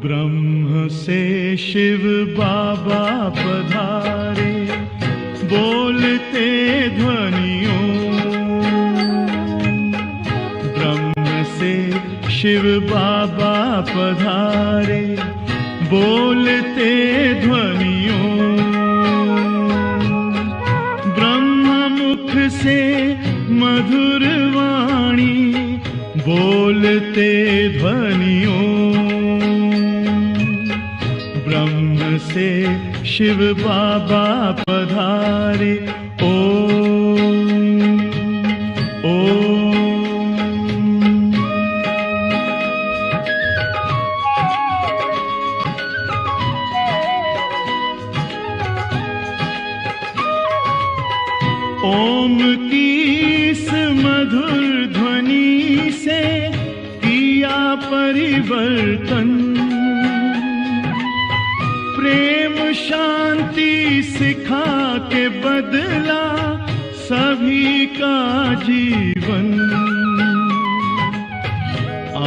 ब्रह्म से शिव बाबा पधारे, बोलते ध्वनियों। ब्रह्म से शिव बाबा पधारे, बोलते ध्वनियों। ब्रह्म मुख से मधुर वाणी, बोलते ध्वनियों। ब्रह्म से शिव बाबा पधारे, ओम ओम। ओम की इस मधुर ध्वनि से किया परिवर्तन। प्रेम शांति सिखा के बदला सभी का जीवन।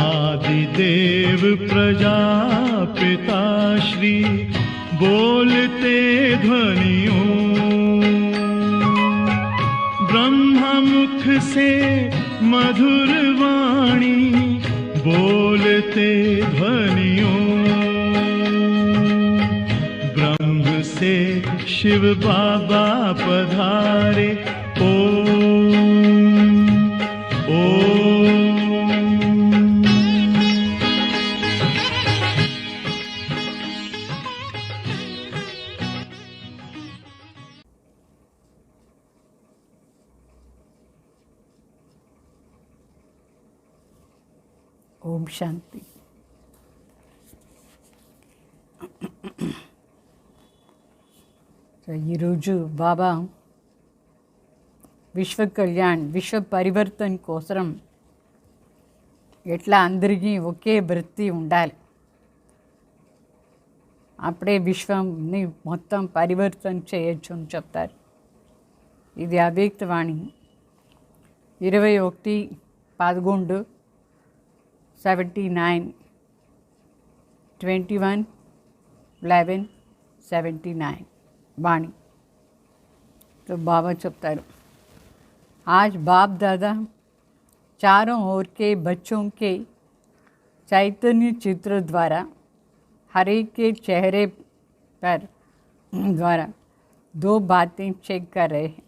आदिदेव प्रजापिता श्री बोलते ध्वनियों। ब्रह्ममुख से मधुर वाणी, बोलते ध्वनियों। ब्रह्म से शिव बाबा पधारे, ओम ओम। ओम शांति। ఈరోజు బాబా విశ్వ కళ్యాణ్, విశ్వ పరివర్తన కోసం ఎట్లా అందరికీ ఒకే వృత్తి ఉండాలి, అప్పుడే విశ్వంని మొత్తం పరివర్తన చేయొచ్చు అని చెప్తారు. ఇది అవ్యక్తవాణి 21/11 79 21/11/79 वाणी. तो बाबा चुपतारू, आज बाप दादा चारों ओर के बच्चों के चैतन्य चित्र द्वारा हर एक के चेहरे पर द्वारा दो बातें चेक कर रहे हैं.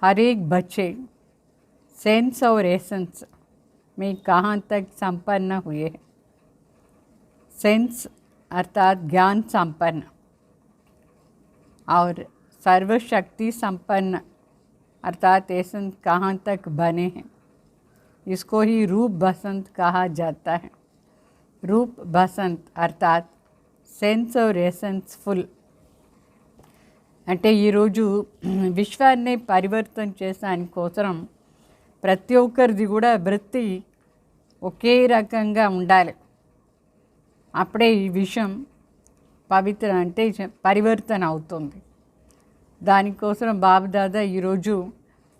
हर एक बच्चे सेंस और एसेंस में कहाँ तक संपन्न हुए हैं. सेंस अर्थात ज्ञान संपन्न और सर्वशक्ति संपन्न अर्थात एसेंस कहाँ तक बने हैं. इसको ही रूप बसंत कहा जाता है. रूप बसंत अर्थात सेंस और एसेंस फुल. అంటే ఈరోజు విశ్వాన్ని పరివర్తన చేసాని కోసం ప్రతి ఒక్కరిది కూడా వృత్తి ఒకే రకంగా ఉండాలి. అప్పుడే ఈ విషయం పవిత్ర అంటే పరివర్తన అవుతుంది. దానికోసం బాబుదాదా ఈరోజు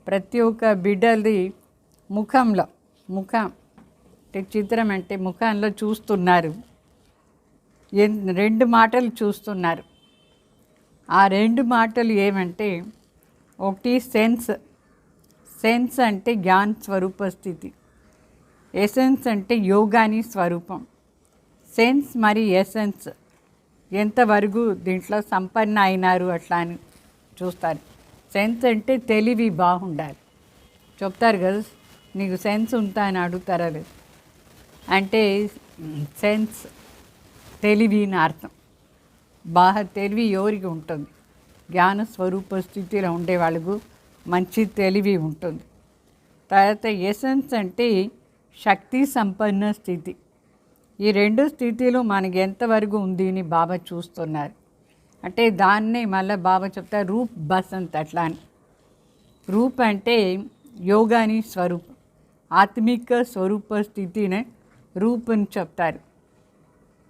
ప్రతి ఒక్క బిడ్డది ముఖంలో ముఖం అంటే చిత్రం అంటే ముఖంలో చూస్తున్నారు. రెండు మాటలు చూస్తున్నారు. ఆ రెండు మాటలు ఏమంటే, ఒకటి సెన్స్. సెన్స్ అంటే జ్ఞాన స్వరూప స్థితి. ఎసెన్స్ అంటే యోగాని స్వరూపం. సెన్స్ మరి ఎసెన్స్ ఎంతవరకు దీంట్లో సంపన్న అయినారు అట్లా అని చూస్తారు. సెన్స్ అంటే తెలివి బాగుండాలి. చెప్తారు కదా, నీకు సెన్స్ ఉందా అని అడుగుతారా లేదు అంటే సెన్స్ తెలివి అని అర్థం. బాగా తెలివి ఎవరికి ఉంటుంది? జ్ఞాన స్వరూప స్థితిలో ఉండే వాళ్ళకు మంచి తెలివి ఉంటుంది. తర్వాత ఎసెన్స్ అంటే శక్తి సంపన్న స్థితి. ఈ రెండు స్థితిలో మనకి ఎంతవరకు ఉంది అని బాబా చూస్తున్నారు. అంటే దాన్నే మళ్ళీ బాబా చెప్తారు రూప్ బసంత్ అట్లా అని. రూప్ అంటే యోగాని స్వరూపం. ఆత్మిక స్వరూప స్థితిని రూప్ అని చెప్తారు.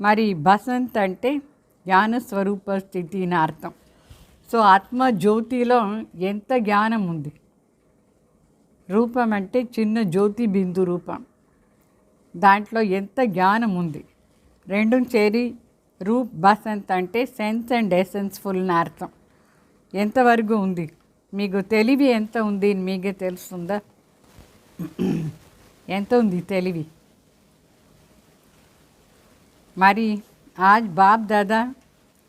మరి బసంత్ అంటే జ్ఞాన స్వరూప స్థితి అని అర్థం. సో ఆత్మ జ్యోతిలో ఎంత జ్ఞానం ఉంది. రూపం అంటే చిన్న జ్యోతి బిందు రూపం, దాంట్లో ఎంత జ్ఞానం ఉంది. రెండు చేరి రూప్ బసంత్ అంటే సెన్స్ అండ్ ఎసెన్స్ఫుల్ అని అర్థం. ఎంతవరకు ఉంది, మీకు తెలివి ఎంత ఉంది మీకే తెలుస్తుందా? ఎంత ఉంది తెలివి? మరి आज बाप दादा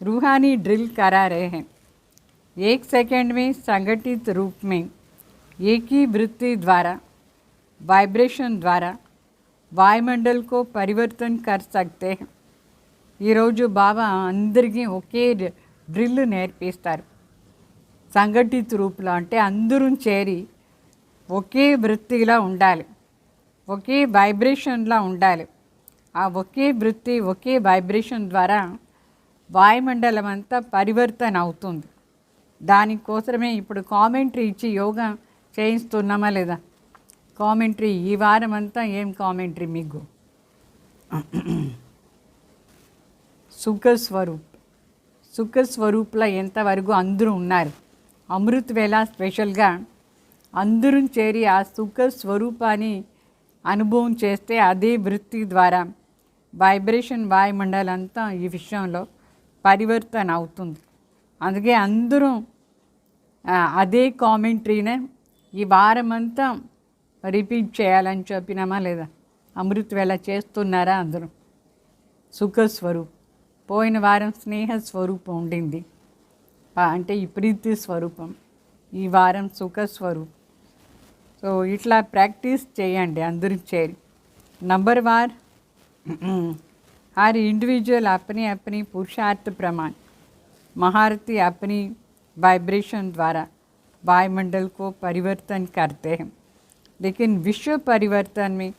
रूहानी ड्रिल करा रहे हैं. 1 सेकंड में संगठित रूप में एक ही वृत्ति द्वारा, वाइब्रेशन द्वारा वायुमंडल को परिवर्तन कर सकते हैं. ఈరోజు బాబా అందరికీ ఒకే డ్రిల్ నేర్పిస్తారు. సంఘటిత రూపంలో అంటే అందరూ చేరి ఒకే వృత్తిలా ఉండాలి, ఒకే వైబ్రేషన్లా ఉండాలి. ఆ ఒకే వృత్తి ఒకే వైబ్రేషన్ ద్వారా వాయుమండలం అంతా పరివర్తన అవుతుంది. దానికోసమే ఇప్పుడు కామెంటరీ ఇచ్చి యోగా చేయిస్తున్నామా లేదా? కామెంటరీ ఈ వారం అంతా ఏం కామెంటరీ మీకు? సుఖస్వరూప్లో ఎంతవరకు అందరూ ఉన్నారు. అమృత్ వేళ స్పెషల్గా అందరూ చేరి ఆ సుఖ స్వరూపాన్ని అనుభవం చేస్తే అదే వృత్తి ద్వారా వైబ్రేషన్ వాయుమండలంతా ఈ విషయంలో పరివర్తన అవుతుంది. అందుకే అందరూ అదే కామెంటరీనే ఈ వారం అంతా రిపీట్ చేయాలని చెప్పినామా లేదా? అమృత్ వేళ చేస్తున్నారా అందరూ? సుఖస్వరూప్. పోయిన వారం స్నేహ స్వరూపం ఉండింది, అంటే ఈ ప్రీతి స్వరూపం. ఈ వారం సుఖస్వరూప్. సో ఇట్లా ప్రాక్టీస్ చేయండి అందరూ చేరి. नंबर वार हर इंडिविजुअल अपनी अपनी पुरुषार्थ प्रमाण महारथी अपनी वाइब्रेशन द्वारा वायुमंडल को परिवर्तन करते हैं. लेकिन विश्व परिवर्तन में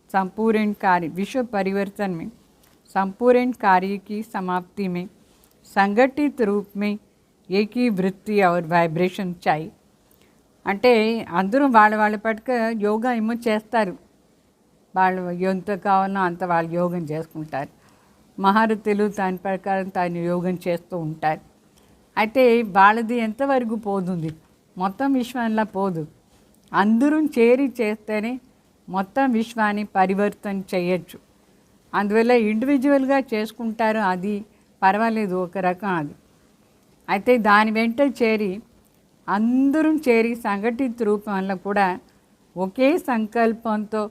संपूर्ण कार्य की समाप्ति में संगठित रूप में एक ही वृत्ति और वाइब्रेशन चाहिए. అంటే అందరూ వాళ్ళ పట్టుక యోగా ఏమో చేస్తారు, వాళ్ళు ఎంత కావాలో అంత వాళ్ళు యోగం చేసుకుంటారు. మహారథులు దాని ప్రకారం తాను యోగం చేస్తూ ఉంటారు. అయితే వాళ్ళది ఎంతవరకు పోతుంది? మొత్తం విశ్వంలా పోదు. అందరూ చేరి చేస్తేనే మొత్తం విశ్వాన్ని పరివర్తన చేయొచ్చు. అందువల్ల ఇండివిజువల్గా చేసుకుంటారు, అది పర్వాలేదు, ఒక రకం అది. అయితే దాని వెంట చేరి అందరూ చేరి సంఘటిత రూపంలో కూడా ఒకే సంకల్పంతో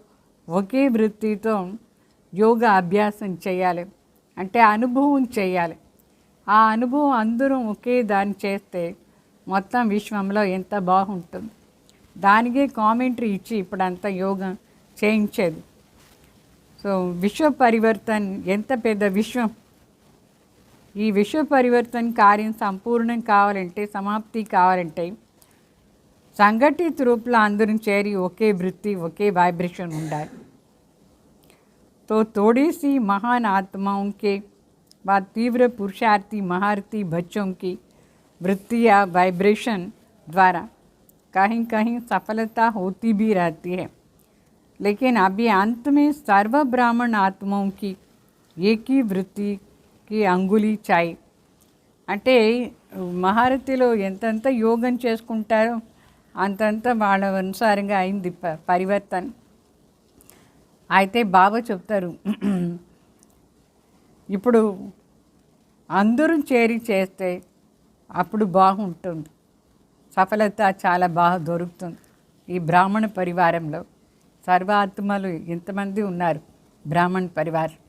ఒకే వృత్తితో యోగా అభ్యాసం చేయాలి, అంటే అనుభవం చేయాలి. ఆ అనుభవం అందరూ ఒకే దాన్ని చేస్తే మొత్తం విశ్వంలో ఎంత బాగుంటుంది. దానికే కామెంటరీ ఇచ్చి ఇప్పుడంతా యోగా చేయించేది. సో విశ్వ పరివర్తన ఎంత పెద్ద విశ్వం. ఈ విశ్వ పరివర్తన కార్యం సంపూర్ణం కావాలంటే, సమాప్తి కావాలంటే సంఘటిత రూపంలో అందరూ చేరి ఒకే వృత్తి ఒకే वाइब्रेशन ఉండాలి. तो थोड़ी सी महान आत्माओं के बाद तीव्र पुरुषार्थी महारथी बच्चों की वृत्ति या वाइब्रेशन द्वारा कहीं कहीं सफलता होती भी रहती है. लेकिन अभी अंत में सर्व ब्राह्मण आत्माओं की एक ही वृत्ति की अंगुली चाय. అంటే మహారథిలో ఎంతంత యోగం చేసుకుంటారో అంతంత వాళ్ళ అనుసారంగా అయింది పరివర్తన. అయితే బాబా చెప్తారు, ఇప్పుడు అందరూ చేరి చేస్తే అప్పుడు బాగుంటుంది, సఫలత చాలా బాగా దొరుకుతుంది. ఈ బ్రాహ్మణ పరివారంలో సర్వాత్మలు ఎంతమంది ఉన్నారు, బ్రాహ్మణ పరివారం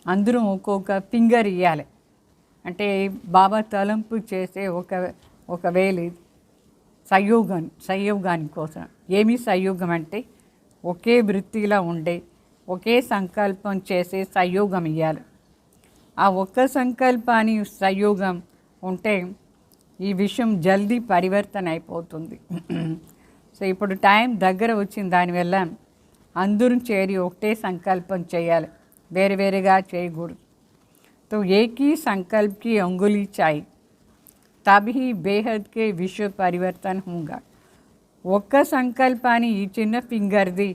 అందరూ ఒక్కొక్క ఫింగర్ ఇవ్వాలి. అంటే బాబా తలంపు చేసే ఒక వేలు సంయోగాని కోసం. ఏమి సంయోగం అంటే ఒకే వృత్తిలో ఉండే ఒకే సంకల్పం చేసే సంయోగం ఇవ్వాలి. ఆ ఒక్క సంకల్పాన్ని సంయోగం ఉంటే ఈ విషయం జల్దీ పరివర్తన అయిపోతుంది. సో ఇప్పుడు టైం దగ్గర వచ్చింది, దానివల్ల అందరూ చేరి ఒకటే సంకల్పం చేయాలి, వేరే వేరేగా చేయకూడదు. तो एक ही संकल्प की अंगुली चाहिए, तभी बेहद के विश्व परिवर्तन होगा. ఒక్క సంకల్పాన్ని ఈ చిన్న ఫింగర్ది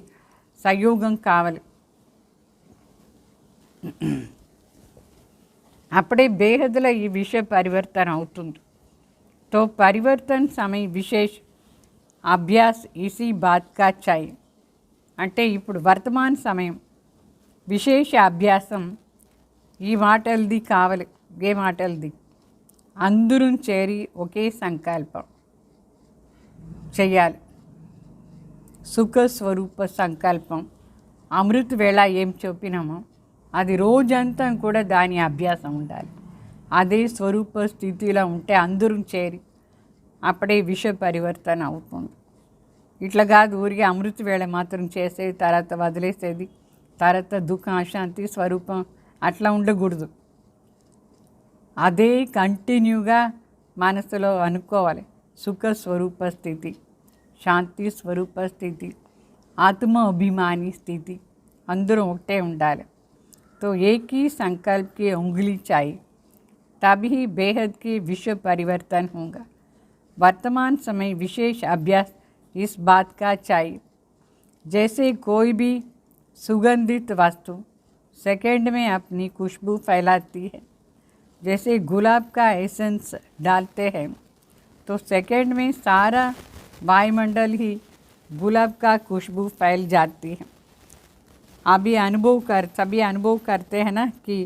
సంయోగం కావాలి. అప్పుడే బేహద్లో ఈ విషయ పరివర్తన అవుతుంది. तो परिवर्तन समय विशेष अभ्यास इसी बात का चाहिए. అంటే ఇప్పుడు వర్తమాన సమయం విశేష అభ్యాసం ఈ మాటలది కావాలి. ఏ మాటలది? అందరూ చేరి ఒకే సంకల్పం చేయాలి. సుఖ స్వరూప సంకల్పం. అమృత వేళ ఏం చెప్పినామో అది రోజంతా కూడా దాని అభ్యాసం ఉండాలి. అదే స్వరూప స్థితిలో ఉంటే అందరూ చేరి అప్పుడే విష పరివర్తన అవుతుంది. ఇట్లా కాదు ఊరికి అమృత వేళ మాత్రం చేసేది, తర్వాత వదిలేసేది, తర్వాత దుఃఖం అశాంతి స్వరూపం అట్లా ఉండకూడదు. అదే కంటిన్యూగా మనసులో అనుకోవాలి. సుఖ స్వరూప స్థితి, శాంతి స్వరూప స్థితి, ఆత్మ అభిమాని స్థితి అందరూ ఒకటే ఉండాలి. तो एक ही संकल्प की उंगली चाहिए, तभी बेहद की विश्व परिवर्तन होगा. वर्तमान समय विशेष अभ्यास इस बात का चाहिए. जैसे कोई भी सुगंधित वस्तु सेकंड में अपनी खुशबू फैलाती है, जैसे गुलाब का एसेंस डालते हैं तो सेकंड में सारा वायुमंडल ही गुलाब का खुशबू फैल जाती है. अभी सभी अनुभव करते हैं ना कि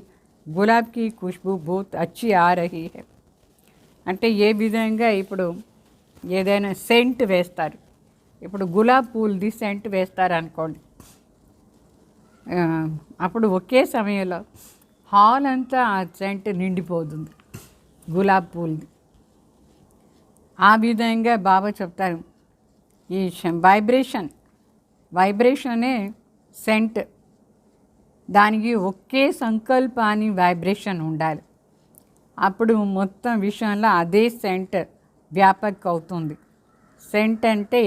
गुलाब की खुशबू बहुत अच्छी आ रही है. అంటే ఏ విధంగా ఇప్పుడు ఏదైనా సెంట్ వేస్తారు, ఇప్పుడు గులాబీ పూలది సెంట్ వేస్తారు అనుకోండి, అప్పుడు ఒకే సమయంలో హాల్ అంతా ఆ సెంట్ నిండిపోతుంది గులాబీ పూలది. ఆ విధంగా బాబా చెప్తారు ఈ వైబ్రేషనే సెంట్. దానికి ఒకే సంకల్పాన్ని వైబ్రేషన్ ఉండాలి. అప్పుడు మొత్తం విషయంలో అదే సెంట్ వ్యాపక అవుతుంది. సెంట్ అంటే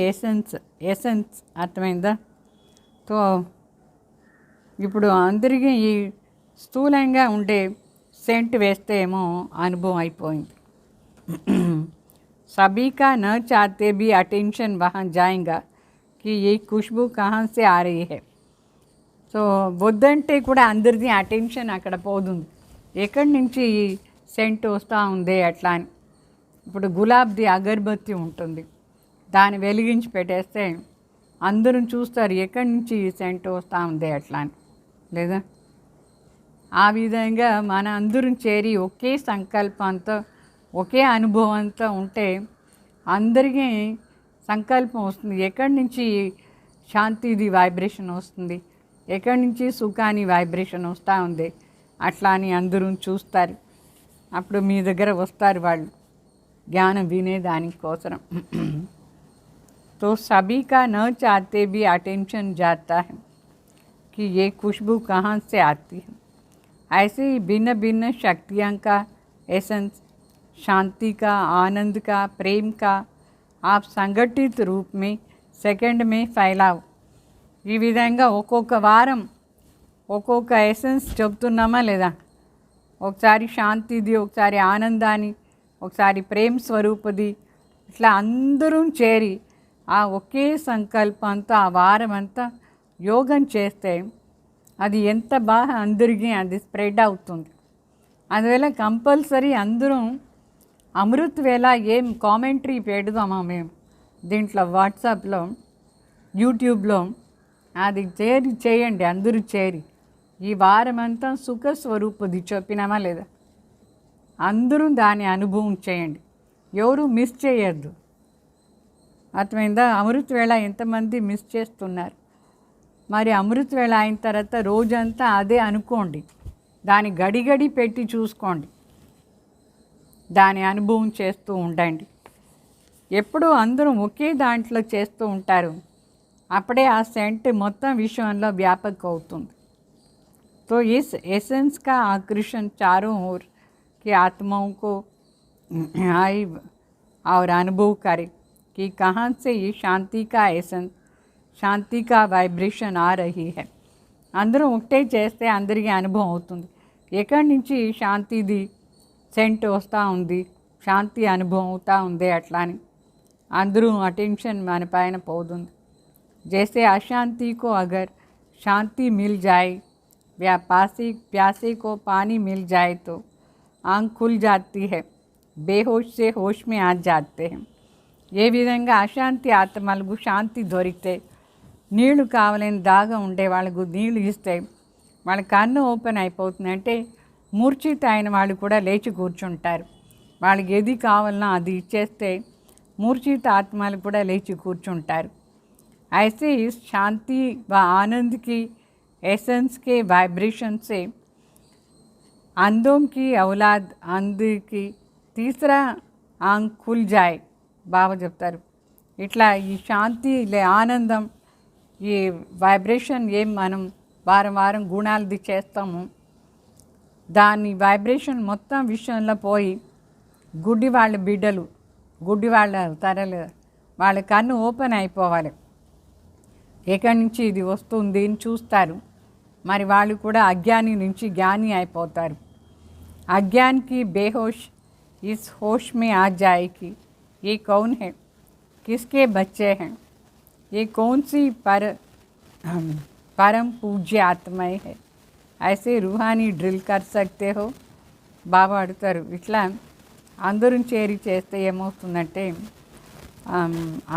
ఎసెన్స్ అర్థమైందా? తో ఇప్పుడు అందరికీ ఈ స్థూలంగా ఉండే సెంట్ వేస్తే ఏమో అనుభవం అయిపోయింది. सभी का न चाहते भी अटेंशन वहाँ जाएगा कि ये खुशबू कहाँ से आ रही है. సో వద్దంటే కూడా అందరిది అటెన్షన్ అక్కడ పోతుంది, ఎక్కడి నుంచి ఈ సెంట్ వస్తూ ఉంది అట్లా అని. ఇప్పుడు గులాబ్ది అగరబత్తి ఉంటుంది, దాన్ని వెలిగించి పెట్టేస్తే అందరూ చూస్తారు ఎక్కడి నుంచి ఈ సెంట్ వస్తూ ఉంది అట్లా అని, లేదా? ఆ విధంగా మన అందరం చేరి ఒకే సంకల్పంతో ఒకే అనుభవంతో ఉంటే అందరికీ సంకల్పం వస్తుంది. ఎక్కడి నుంచి శాంతిది వైబ్రేషన్ వస్తుంది, ఎక్కడి నుంచి సుఖాని వైబ్రేషన్ వస్తూ ఉంది అట్లా అని అందరూ చూస్తారు. అప్పుడు మీ దగ్గర వస్తారు వాళ్ళు జ్ఞానం వినేదానికోసం. तो सभी का न चाहते भी अटेंशन जाता है कि ये खुशबू कहाँ से आती है. ऐसे ही भिन्न भिन्न शक्तियों का एसेंस, शांति का, आनंद का, प्रेम का आप संगठित रूप में सेकंड में फैलाओ. ఈ విధంగా ఒక్కొక్క వారం ఒక్కొక్క ఎసెన్స్ చెప్తున్నామా లేదా? ఒకసారి శాంతిది, ఒకసారి ఆనందాన్ని, ఒకసారి ప్రేమ స్వరూపది, ఇట్లా అందరూ చేరి ఆ ఒకే సంకల్పంతో ఆ వారం అంతా యోగం చేస్తే అది ఎంత బాగా అందరికీ అది స్ప్రెడ్ అవుతుంది. అందువల్ల కంపల్సరీ అందరూ అమృత్ వేళ ఏం కామెంటరీ పెడదామా మేము దీంట్లో వాట్సాప్లో, యూట్యూబ్లో, అది చేయండి అందరూ చేరి. ఈ వారం అంతా సుఖ స్వరూపది చెప్పినామా లేదా? అందరూ దాని అనుభవం చేయండి, ఎవరు మిస్ చేయొద్దు. అర్థమైందా? అమృత వేళ ఎంతమంది మిస్ చేస్తున్నారు? మరి అమృత వేళ అయిన తర్వాత రోజంతా అదే అనుకోండి, దాని గడి పెట్టి చూసుకోండి, దాని అనుభవం చేస్తూ ఉండండి. ఎప్పుడూ అందరూ ఒకే దాంట్లో చేస్తూ ఉంటారు, అప్పుడే ఆ సెంట్ మొత్తం విశ్వంలో వ్యాపక అవుతుంది. तो इस एसेंस का आकर्षण चारों ओर की आत्माओं को आई और अनुभव करे कि कहाँ से ये शांति का एसेंस, शांति का वाइब्रेशन आ रही है. అందరూ ఒకటే చేస్తే అందరికీ అనుభవం అవుతుంది ఎక్కడి నుంచి శాంతిది సెంట్ వస్తూ ఉంది, శాంతి అనుభవం అవుతూ ఉంది అట్లా అని. అందరూ అటెన్షన్ మన పైన పోతుంది. जैसे अशांति को अगर शांति मिल जाए या प्यासे को पानी मिल जाए तो आँख खुल जाती है, बेहोश से होश में आ जाते हैं. ఏ విధంగా అశాంతి ఆత్మలకు శాంతి దొరికితే, నీళ్లు కావాలని దాగా ఉండే వాళ్ళకు నీళ్లు ఇస్తే వాళ్ళ కన్ను ఓపెన్ అయిపోతుంది. అంటే మూర్ఛిత అయిన వాళ్ళు కూడా లేచి కూర్చుంటారు. వాళ్ళకి ఏది కావాలన్నా అది ఇచ్చేస్తే मूर्छित आत्माలు కూడా లేచి కూర్చుంటారు. ऐसे इस शांति व आनंद की एसेंस के वाइब्रेशन से अंधों की औलाद अंध की तीसरा आंख खुल जाए బాబా చెప్తారు. ఇట్లా ఈ శాంతి ఆనందం ఈ వైబ్రేషన్ ఏం మనం వారం వారం గుణాలది చేస్తాము, దాని వైబ్రేషన్ మొత్తం విషయంలో పోయి గుడ్డి వాళ్ళ బిడ్డలు, గుడ్డి వాళ్ళ తరలు వాళ్ళ కన్ను ఓపెన్ అయిపోవాలి. ఎక్కడి నుంచి ఇది వస్తుంది అని చూస్తారు. మరి వాళ్ళు కూడా అజ్ఞాని నుంచి జ్ఞాని అయిపోతారు. अज्ञान की बेहोश इस होश में आ जाएगी. ये कौन है, किसके बच्चे हैं, ये कौन सी परम पूज्य आत्माएं है, ऐसे रूहानी ड्रिल कर सकते हो. బాబా అడుగుతారు. ఇట్లా అందరూ చేరి చేస్తే ఏమవుతుందంటే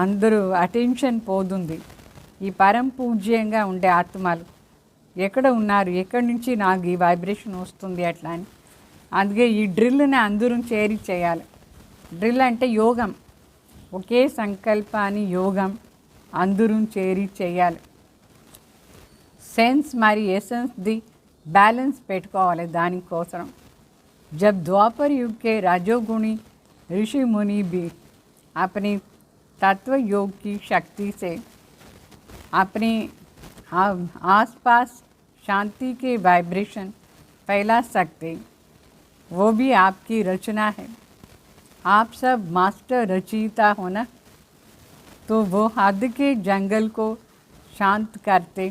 అందరూ అటెన్షన్ పోతుంది. ఈ పరం పూజ్యంగా ఉండే ఆత్మలు ఎక్కడ ఉన్నారు, ఎక్కడి నుంచి నాకు ఈ వైబ్రేషన్ వస్తుంది అట్లా అని. అందుకే ఈ డ్రిల్ని అందరూ చేరి చేయాలి. డ్రిల్ అంటే యోగం, ఒకే సంకల్పాన్ని యోగం అందరూ చేరి చేయాలి. సెన్స్ మరి ఎసెన్స్ది బ్యాలెన్స్ పెట్టుకోవాలి. దానికోసం जब द्वापर युग के राजोगुणी ऋषि मुनि भी अपनी तत्व योग की शक्ति से अपने आसपास शांति के वाइब्रेशन फैला सकते, वो भी आपकी रचना है. आप सब मास्टर रचयिता हो ना, तो वो हद के जंगल को शांत करते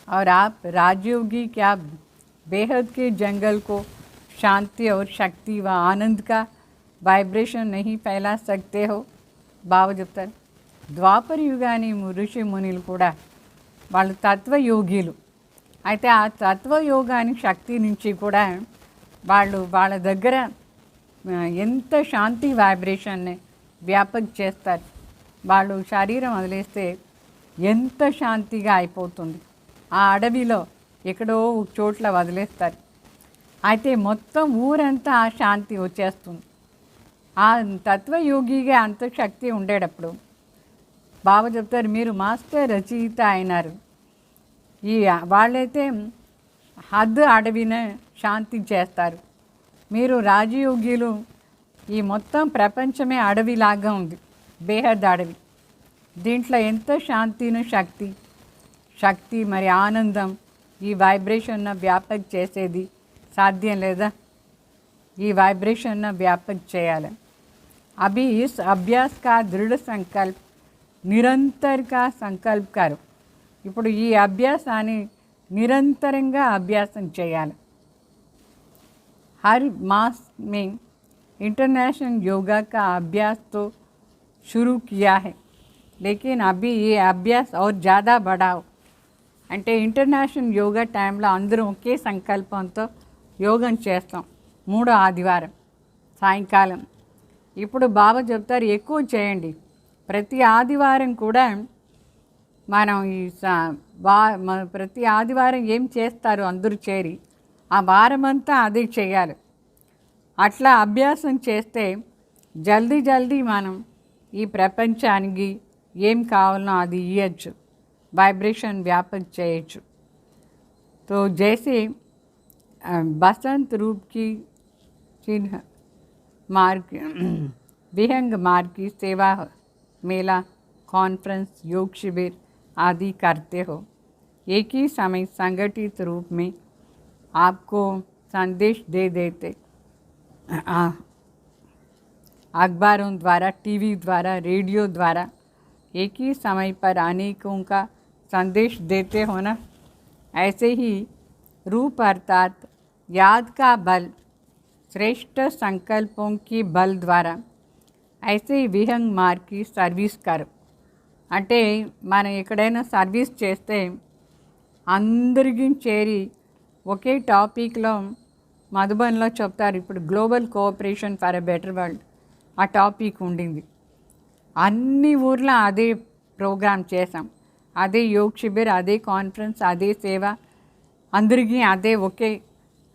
और आप राजयोगी क्या बेहद के जंगल को शांति और शक्ति व आनंद का वाइब्रेशन नहीं फैला सकते हो. బాబా చెప్తారు. ద్వాపర యుగాని ఋషి మునులు కూడా వాళ్ళు తత్వయోగిలు. అయితే ఆ తత్వయోగాని శక్తి నుంచి కూడా వాళ్ళు వాళ్ళ దగ్గర ఎంత శాంతి వైబ్రేషన్ని వ్యాపక చేస్తారు. వాళ్ళు శరీరం వదిలేస్తే ఎంత శాంతిగా అయిపోతుంది. ఆ అడవిలో ఎక్కడో ఒక చోట్ల వదిలేస్తారు. అయితే మొత్తం ఊరంతా ఆ శాంతి వచ్చేస్తుంది. ఆ తత్వయోగిగా అంత శక్తి ఉండేటప్పుడు బాబా చెప్తారు, మీరు మాస్టర్ రచయిత అయినారు. ఈ వాళ్ళైతే హద్దు అడవిని శాంతి చేస్తారు. మీరు రాజయోగిలు, ఈ మొత్తం ప్రపంచమే అడవిలాగా ఉంది, బేహద్ అడవి. దీంట్లో ఎంత శాంతిను శక్తి మరి ఆనందం ఈ వైబ్రేషన్ వ్యాపక చేసేది సాధ్యం లేదా? ఈ వైబ్రేషన్ వ్యాపక చేయాలి. అభి ఇస్ అభ్యాస్ కా దృఢ సంకల్ప్ నిరంతరగా సంకల్ప్ కరు. ఇప్పుడు ఈ అభ్యాసాన్ని నిరంతరంగా అభ్యాసం చేయాలి. हर मास में इंटरनेशनल योगा का अभ्यास तो शुरू किया है, लेकिन अभी ये अभ्यास और ज़्यादा बढ़ाओ. అంటే ఇంటర్నేషనల్ యోగా టైంలో అందరూ ఒకే సంకల్పంతో యోగం చేస్తాం 3వ ఆదివారం సాయంకాలం. ఇప్పుడు బాబా చెప్తారు ఎక్కువ చేయండి. ప్రతి ఆదివారం కూడా మనం ప్రతి ఆదివారం ఏం చేస్తారు అందరూ చేరి ఆ వారమంతా అదే చేయాలి. అట్లా అభ్యాసం చేస్తే జల్దీ మనం ఈ ప్రపంచానికి ఏం కావాలనో అది ఇవ్వచ్చు, वाइब्रेशन व्यापक చేయొచ్చు. तो जैसे बसंत रूप की चिन्ह मार्ग विहंग मार्ग की सेवा, मेला, कॉन्फ्रेंस, योग शिविर आदि करते हो, एक ही समय संगठित रूप में आपको संदेश दे देते. अखबारों द्वारा, टीवी द्वारा, रेडियो द्वारा एक ही समय पर अनेकों का संदेश देते हो ना. ऐसे ही रूप अर्थात याद का बल, श्रेष्ठ संकल्पों की बल द्वारा ऐसे ही विहंग मार्ग की सर्विस करो. అంటే మనం ఎక్కడైనా సర్వీస్ చేస్తే అందరికీ చేరి ఒకే టాపిక్లో మధుబన్లో చెప్తారు. ఇప్పుడు global cooperation for a better world ఆ టాపిక్ ఉండింది. అన్ని ఊర్లో అదే ప్రోగ్రాం చేసాం, అదే యోగ్ శిబిర్, అదే కాన్ఫరెన్స్, అదే సేవ, అందరికీ అదే ఒకే,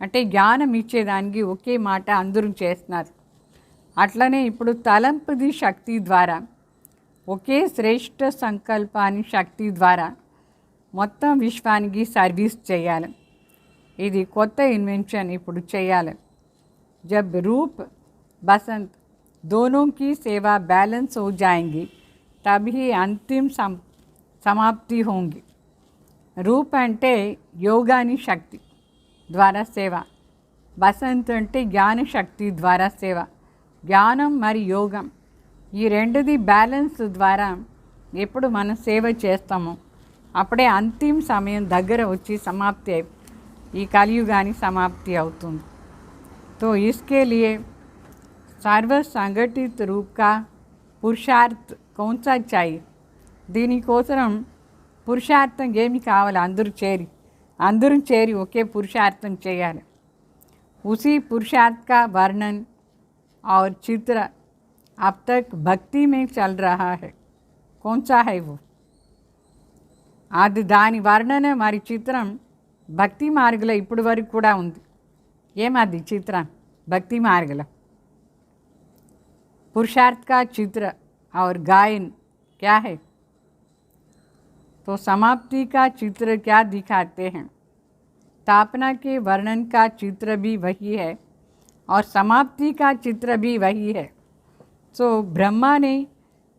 అంటే జ్ఞానం ఇచ్చేదానికి ఒకే మాట అందరూ చేస్తున్నారు. అట్లనే ఇప్పుడు తలంపుది శక్తి ద్వారా, ఒకే శ్రేష్ఠ సంకల్పాన్ని శక్తి ద్వారా మొత్తం విశ్వానికి సర్వీస్ చేయాలి. ఇది కొత్త ఇన్వెన్షన్ ఇప్పుడు చేయాలి. జబ్ రూప్ బసంత్ दोनों की सेवा बैलेंस हो जाएंगी तभी अंतिम समाप्ति होंगी. రూప్ అంటే యోగాని శక్తి ద్వారా సేవ, బసంత్ అంటే జ్ఞాన శక్తి ద్వారా సేవ. జ్ఞానం మరియు యోగం ఈ రెండుది బ్యాలెన్స్ ద్వారా ఎప్పుడు మనం సేవ చేస్తామో అప్పుడే అంతిమ సమయం దగ్గర వచ్చి సమాప్తి ఈ కలియుగాని సమాప్తి అవుతుంది. తో ఇస్కే లియే सर्व संगठित रूप का पुरुषार्थ कौन सा चाहिए? దీనికోసం పురుషార్థం ఏమి కావాలి? అందరూ చేరి ఒకే పురుషార్థం చేయాలి. उसी पुरुषार्थ का वर्णन और चित्र अब तक भक्ति में चल रहा है. कौन सा है वो? అది దాని వర్ణన మరి చిత్రం భక్తి మార్గంలో ఇప్పటి వరకు కూడా ఉంది. ఏమది చిత్రం? భక్తి మార్గంలో पुरुषार्थ का चित्र और गायन क्या है? तो समाप्ति का चित्र क्या दिखाते हैं? स्थापना के वर्णन का चित्र भी वही है और समाप्ति का चित्र भी वही है. तो ब्रह्मा ने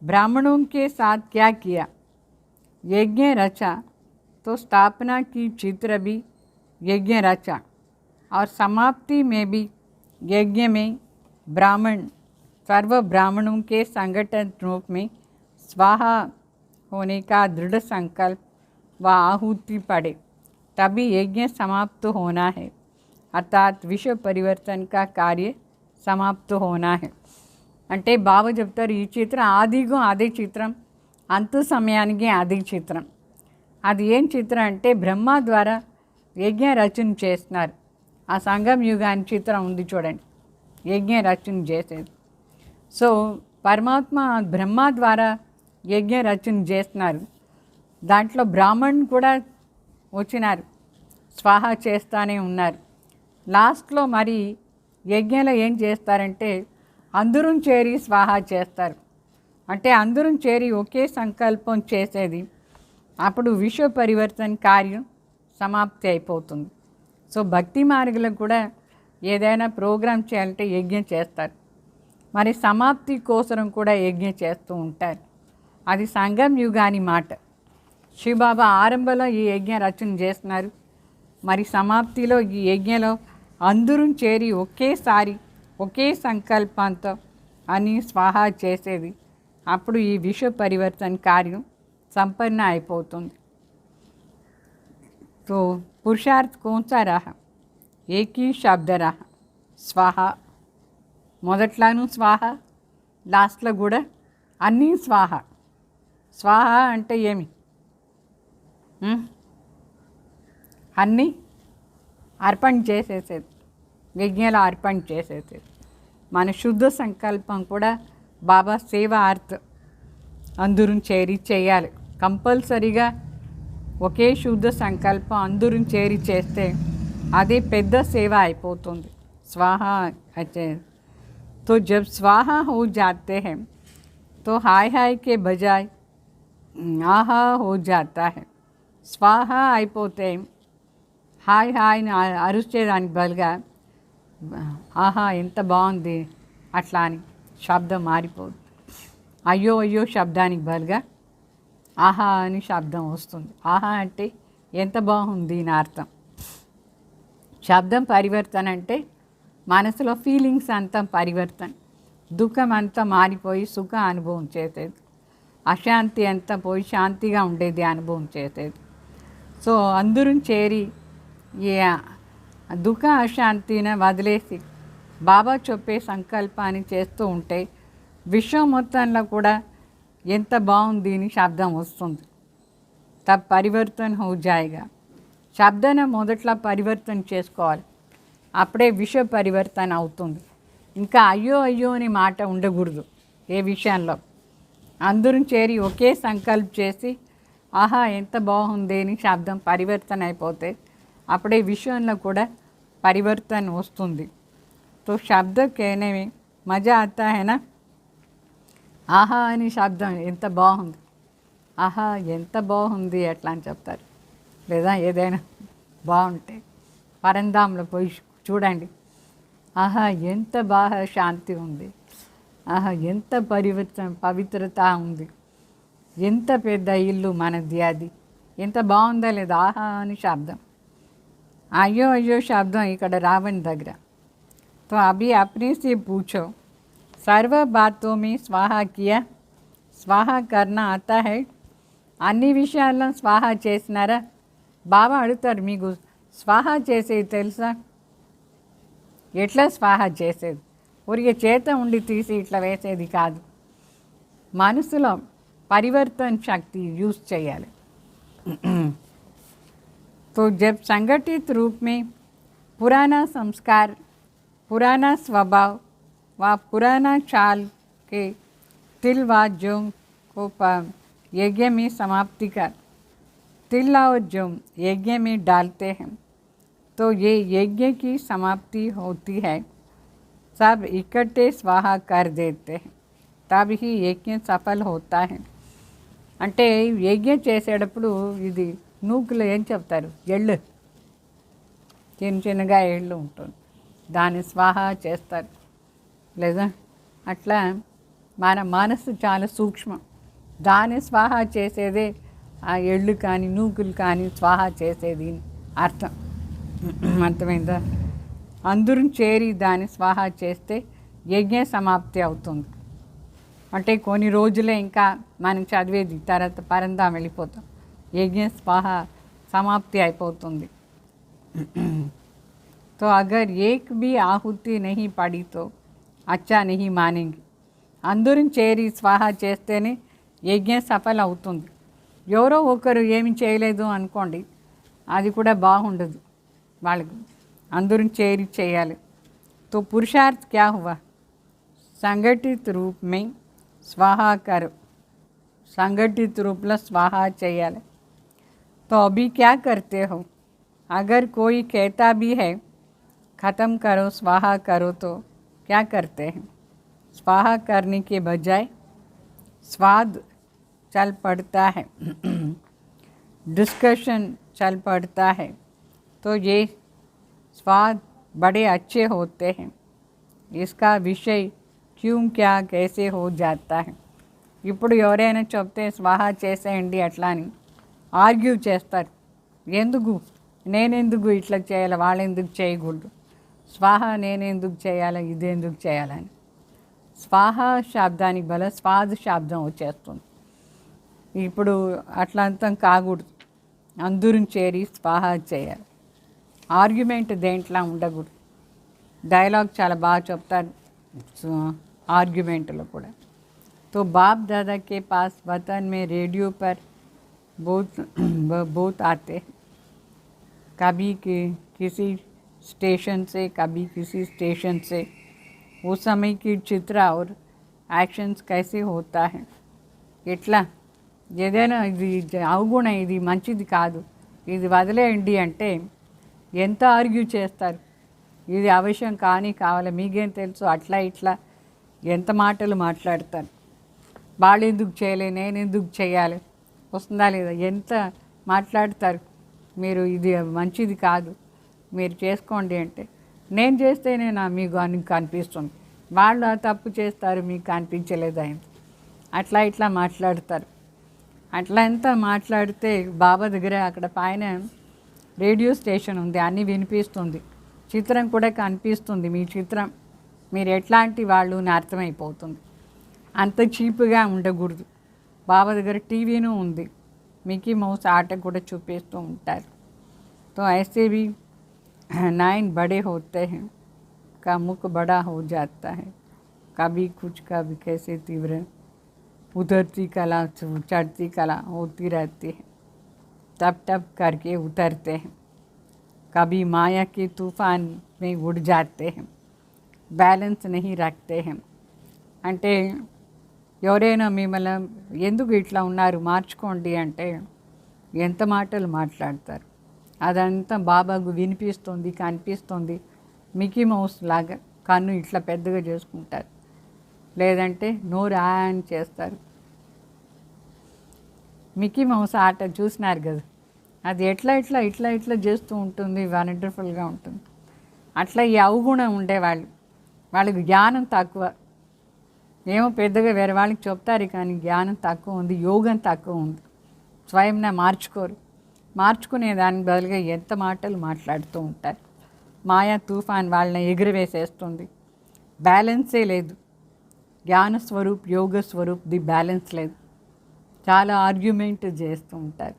ब्राह्मणों के साथ क्या किया? यज्ञ रचा, तो स्थापना की चित्र भी यज्ञ रचा और समाप्ति में भी यज्ञ में ब्राह्मण सर्व ब्राह्मणों के संगठन रूप में स्वाहा होने का दृढ़ संकल्प व आहुति पड़े तभी यज्ञ समाप्त होना है, अर्थात विश्व परिवर्तन का कार्य समाप्त होना है. అంటే బాబా చెప్తారు ఈ చిత్రం ఆదిగో అదే చిత్రం, అంతు సమయానికి అదే చిత్రం. అది ఏం చిత్రం అంటే బ్రహ్మ ద్వారా యజ్ఞ రచన చేస్తున్నారు. ఆ సంగం యుగాని చిత్రం ఉంది చూడండి, యజ్ఞ రచన చేసేది. సో పరమాత్మ బ్రహ్మ ద్వారా యజ్ఞ రచన చేస్తున్నారు. దాంట్లో బ్రాహ్మణ్ కూడా వచ్చినారు, స్వాహ చేస్తూనే ఉన్నారు. లాస్ట్లో మరి యజ్ఞలో ఏం చేస్తారంటే అందరూ చేరి స్వాహ చేస్తారు. అంటే అందరూ చేరి ఒకే సంకల్పం చేసేది. అప్పుడు విశ్వ పరివర్తన కార్యం సమాప్తి అయిపోతుంది. సో భక్తి మార్గంలో కూడా ఏదైనా ప్రోగ్రాం చేయాలంటే యజ్ఞం చేస్తారు. మరి సమాప్తి కోసం కూడా యజ్ఞం చేస్తూ ఉంటారు. అది సంగం యుగాని మాట. శివబాబా ఆరంభంలో ఈ యజ్ఞ రచన చేస్తున్నారు. మరి సమాప్తిలో ఈ యజ్ఞలో అందరూ చేరి ఒకేసారి ఒకే సంకల్పంతో అని స్వాహ చేసేది. అప్పుడు ఈ విశ్వ పరివర్తన కార్యం సంపన్న అయిపోతుంది. तो पुरुषार्थ कौन सा रहा? एक ही शब्द रहा, स्वाहा. మొదట్లోనూ స్వాహ, లాస్ట్లో కూడా అన్నీ స్వాహ. స్వాహ అంటే ఏమి? అన్నీ అర్పణ చేసేసేది, యజ్ఞాలు అర్పణ చేసేసేది. మన శుద్ధ సంకల్పం కూడా బాబా సేవ అర్థ అందరూ చేరి చేయాలి. కంపల్సరీగా ఒకే శుద్ధ సంకల్పం అందరూ చేరి చేస్తే అదే పెద్ద సేవ అయిపోతుంది. స్వాహ అయితే तो जब स्वाहा हो जाते हैं तो हाय हाय के बजाय आहा हो जाता है. स्वाहा అయిపోతే హాయ్ హాయ్ అరుచేదానికి బదులుగా ఆహా ఎంత బాగుంది అట్లా అని శబ్దం మారిపోతుంది. అయ్యో అయ్యో శబ్దానికి బదులుగా ఆహా అని శబ్దం వస్తుంది. ఆహా అంటే ఎంత బాగుంది అని అర్థం. శబ్దం పరివర్తన అంటే మనసులో ఫీలింగ్స్ అంతా పరివర్తన, దుఃఖం అంతా మారిపోయి సుఖ అనుభవం చేసేది, అశాంతి అంతా పోయి శాంతిగా ఉండేది అనుభవం చేసేది. సో అందరూ చేరి ఈ దుఃఖ అశాంతిని వదిలేసి బాబా చెప్పే సంకల్పాన్ని చేస్తూ ఉంటే విశ్వం మొత్తంలో కూడా ఎంత బాగుంది అని శబ్దం వస్తుంది. తబ్ పరివర్తన్ హో జాయేగా. శబ్దాన్ని మొదట్లో పరివర్తన చేసుకోవాలి, అప్పుడే విషయ పరివర్తన అవుతుంది. ఇంకా అయ్యో అయ్యో అని మాట ఉండకూడదు ఏ విషయంలో. అందరూ చేరి ఒకే సంకల్ప చేసి ఆహా ఎంత బాగుంది అని శబ్దం పరివర్తన అయిపోతే అప్పుడే విషయంలో కూడా పరివర్తన వస్తుంది. తో శబ్ద कहने में మజా आता है ना. ఆహా అని శబ్దం ఎంత బాగుంది, ఆహా ఎంత బాగుంది అట్లా అని చెప్తారు. లేదా ఏదైనా బాగుంటే పరంధాంలో పోయి చూడండి, ఆహా ఎంత బాగా శాంతి ఉంది, ఆహా ఎంత పవిత్రత ఉంది, ఎంత పెద్ద ఇల్లు మనది, అది ఎంత బాగుందా లేదా ఆహా అని శబ్దం. అయ్యో అయ్యో శబ్దం ఇక్కడ రావని దగ్గర. तो अभी अपने से पूछो, सर्व बातों में स्वाहा किया, स्वाहा करना आता है. అన్ని విషయాల్లో స్వాహా చేసినారా? బాబా అడుగుతారు, మీకు స్వాహా చేసేది తెలుసా? ఎట్లా స్వాహా చేసేది? ఊరికే చేత ఉండి తీసి ఇట్లా వేసేది కాదు. మనసులో పరివర్తన శక్తి యూజ్ చేయాలి. तो जब संगठित रूप में पुराना संस्कार, पुराना स्वभाव व पुराना चाल के तिल व जोम को यज्ञ में समाप्ति कर तिल और जोम यज्ञ में डालते हैं, तो ये यज्ञ की समाप्ति होती है. सब इकट्ठे स्वाहा कर देते हैं, तब ही यज्ञ सफल होता है. అంటే యజ్ఞం చేసేటప్పుడు ఇది నూకులు ఏం చెప్తారు, ఎళ్ళు, చిన్న చిన్నగా ఎళ్ళు ఉంటుంది, దాన్ని స్వాహా చేస్తారు. లేదా అట్లా మన మనసు చాలా సూక్ష్మం, దాన్ని స్వాహా చేసేదే ఆ ఎళ్ళు కానీ నూకులు కానీ స్వాహా చేసేది అర్థం. అర్థమైందా? అందరూ చేరి దాన్ని స్వాహా చేస్తే యజ్ఞ సమాప్తి అవుతుంది. అంటే కొన్ని రోజులే ఇంకా మనం చదివేది, తర్వాత పరంధాం వెళ్ళిపోతాం, యజ్ఞ స్వాహ సమాప్తి అయిపోతుంది. तो अगर एक भी आहुति नहीं पड़ी तो अच्छा नहीं मानेंगे. అందరం చేరి స్వాహా చేస్తేనే యజ్ఞ సఫల అవుతుంది. ఎవరో ఒకరు ఏమి చేయలేదు అనుకోండి, అది కూడా బాగుండదు వాళ్ళకు. అందరం చేరి చేయాలి. तो पुरुषार्थ क्या हुआ? संगठित रूप में स्वाहा करो, संगठित रूपలో स्वाहा చేయాలి. तो अभी क्या करते हो? अगर कोई कहता भी है ख़त्म करो स्वाहा करो, तो क्या करते हैं? स्वाहा करने के बजाय स्वाद चल पड़ता है, डिस्कशन चल पड़ता है. तो ये स्वाद बड़े अच्छे होते हैं, इसका विषय क्यों क्या कैसे हो जाता है. ఇప్పుడు ఎవరైనా చెప్తే స్వాహా చేసేయండి అట్లా అని ఆర్గ్యూ చేస్తారు. ఎందుకు, నేనెందుకు ఇట్లా చేయాలి, వాళ్ళెందుకు చేయకూడదు, స్వాహ నేనెందుకు చేయాలి, ఇదెందుకు చేయాలని. స్వాహ శబ్దానికి బల స్వాద శబ్దం వచ్చేస్తుంది. ఇప్పుడు అట్లా అంతం కాకూడదు, అందరం చేరి స్వాహ చేయాలి. ఆర్గ్యుమెంట్ దేంట్లో ఉండకూడదు. డైలాగ్ చాలా బాగా చెప్తారు ఆర్గ్యుమెంట్లో కూడా. तो बाप दादा के पास वतन में रेडियो पर बहुत आते हैं, कभी किसी स्टेशन से कभी किसी स्टेशन से. उस समय की चित्र और एक्शंस कैसे होता है. ఎట్లా ఏదైనా ఇది అవగుణం, ఇది మంచిది కాదు, ఇది వదిలేయండి అంటే ఎంత ఆర్గ్యూ చేస్తారు. ఇది అవశ్యం కానీ కావాలి, మీకేం తెలుసు, అట్లా ఇట్లా ఎంత మాటలు మాట్లాడతారు. వాళ్ళు ఎందుకు చేయలే, నేను ఎందుకు చేయాలి, వస్తుందా లేదా, ఎంత మాట్లాడతారు. మీరు ఇది మంచిది కాదు, మీరు చేసుకోండి అంటే నేను చేస్తేనే మీకు కనిపిస్తుంది, వాళ్ళు తప్పు చేస్తారు మీకు కనిపించలేదు అయింది, అట్లా ఇట్లా మాట్లాడతారు. అట్లా ఎంత మాట్లాడితే బాబా దగ్గర అక్కడ పైన రేడియో స్టేషన్ ఉంది, అన్నీ వినిపిస్తుంది, చిత్రం కూడా కనిపిస్తుంది, మీ చిత్రం మీరు ఎట్లాంటి వాళ్ళు అని అర్థమైపోతుంది. అంత చీప్గా ఉండకూడదు. బాబా దగ్గర టీవీనూ ఉంది, మికీ మౌస్ ఆట కూడా చూపిస్తూ ఉంటారు. तो ऐसे भी 9 बड़े होते हैं का मुख बड़ा हो जाता है, कभी कुछ कभी कैसे तीव्र उतरती कला चढ़ती कला होती रहती है, तब तब करके उतरते हैं, कभी माया के तूफान में उड़ जाते हैं, బ్యాలెన్స్ नहीं रखते हैं. అంటే ఎవరైనా మిమ్మల్ని ఎందుకు ఇట్లా ఉన్నారు మార్చుకోండి అంటే ఎంత మాటలు మాట్లాడతారు. అదంతా బాబాకు వినిపిస్తుంది, కనిపిస్తుంది. మికీ మౌస్ లాగా కన్ను ఇట్లా పెద్దగా చేసుకుంటారు, లేదంటే నోరు అని చేస్తారు. మికీ మౌస్ ఆట చూసినారు కదా, అది ఎట్లా ఇట్లా ఇట్లా ఇట్లా చేస్తూ ఉంటుంది, వండర్ఫుల్గా ఉంటుంది. అట్లా ఈ అవగుణం ఉండేవాళ్ళు, వాళ్ళకి జ్ఞానం తక్కువ. ఏమో పెద్దగా వేరే వాళ్ళకి చెప్తారు కానీ జ్ఞానం తక్కువ ఉంది, యోగం తక్కువ ఉంది. స్వయంగా మార్చుకోరు. మార్చుకునే దానికి బదులుగా ఎంత మాటలు మాట్లాడుతూ ఉంటారు. మాయా తుఫాన్ వాళ్ళని ఎగిరివేసేస్తుంది. బ్యాలెన్సే లేదు. జ్ఞాన స్వరూప్, యోగ స్వరూప్ ది బ్యాలెన్స్ లేదు. చాలా ఆర్గ్యుమెంట్ చేస్తూ ఉంటారు.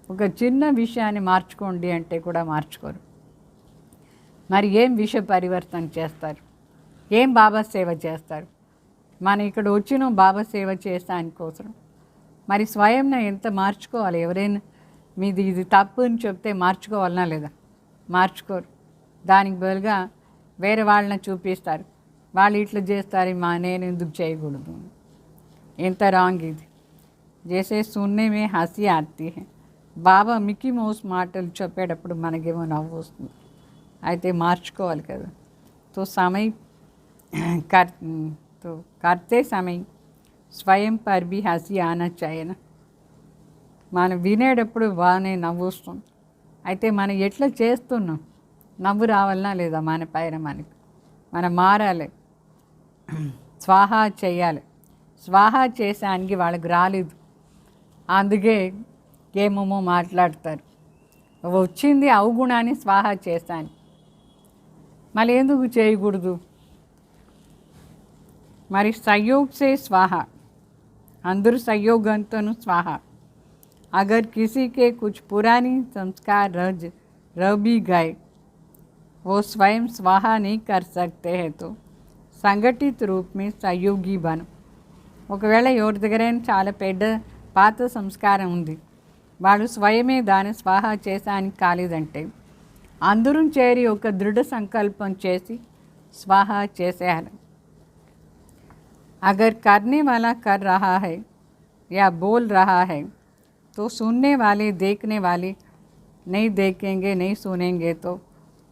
ఒక చిన్న విషయాన్ని మార్చుకోండి అంటే కూడా మార్చుకోరు. మరి ఏం విషయ పరివర్తన చేస్తారు, ఏం బాబా సేవ చేస్తారు? మనం ఇక్కడ వచ్చిన బాబా సేవ చేస్తానికోసం మరి స్వయంగా ఎంత మార్చుకోవాలి? ఎవరైనా మీది ఇది తప్పు అని చెప్తే మార్చుకోవాలనా లేదా? మార్చుకోరు. దానికి బదులుగా వేరే వాళ్ళని చూపిస్తారు. వాళ్ళు ఇట్లా చేస్తారు, నేను ఎందుకు చేయకూడదు. ఎంత రాంగ్ ఇది. జైసే సున్నే మే హసి ఆती है. బాబా మికీ మౌస్ మాటలు చెప్పేటప్పుడు మనకేమో నవ్వు వస్తుంది. అయితే మార్చుకోవాలి కదా. తో సమయ तो करते समय స్వయం పర్ भी हंसी आना चाहिए ना. మనం వినేటప్పుడు బాగానే నవ్వు వస్తుంది. అయితే మనం ఎట్లా చేస్తున్నాం, నవ్వు రావాలనా లేదా మన పైన? మనం మారాలి, స్వాహా చేయాలి. స్వాహా చేసానికి వాళ్ళకి రాలేదు, అందుకే ఏమేమో మాట్లాడతారు. వచ్చింది అవగుణాన్ని స్వాహా చేశాను, మళ్ళీ ఎందుకు చేయకూడదు? మరి सहयोग से स्वाहा, अंदर सहयोगंतनु स्वाहा. अगर किसी के कुछ पुरानी संस्कार रह भी गए, वो स्वयं स्वाहा नहीं कर सकते हैं, तो संगठित रूप में सहयोगी बनो. ఒకవేళ ఎవరి దగ్గరైనా చాలా పెద్ద పాత సంస్కారం ఉంది, వాళ్ళు స్వయమే దాన్ని స్వాహా చేసానికి కాలేదంటే అందరూ చేరి ఒక దృఢ సంకల్పం చేసి స్వాహా చేసేయాలి. अगर करने वाला कर रहा है या बोल रहा है, तो सुनने वाले, देखने वाले नहीं देखेंगे, नहीं सुनेंगे, तो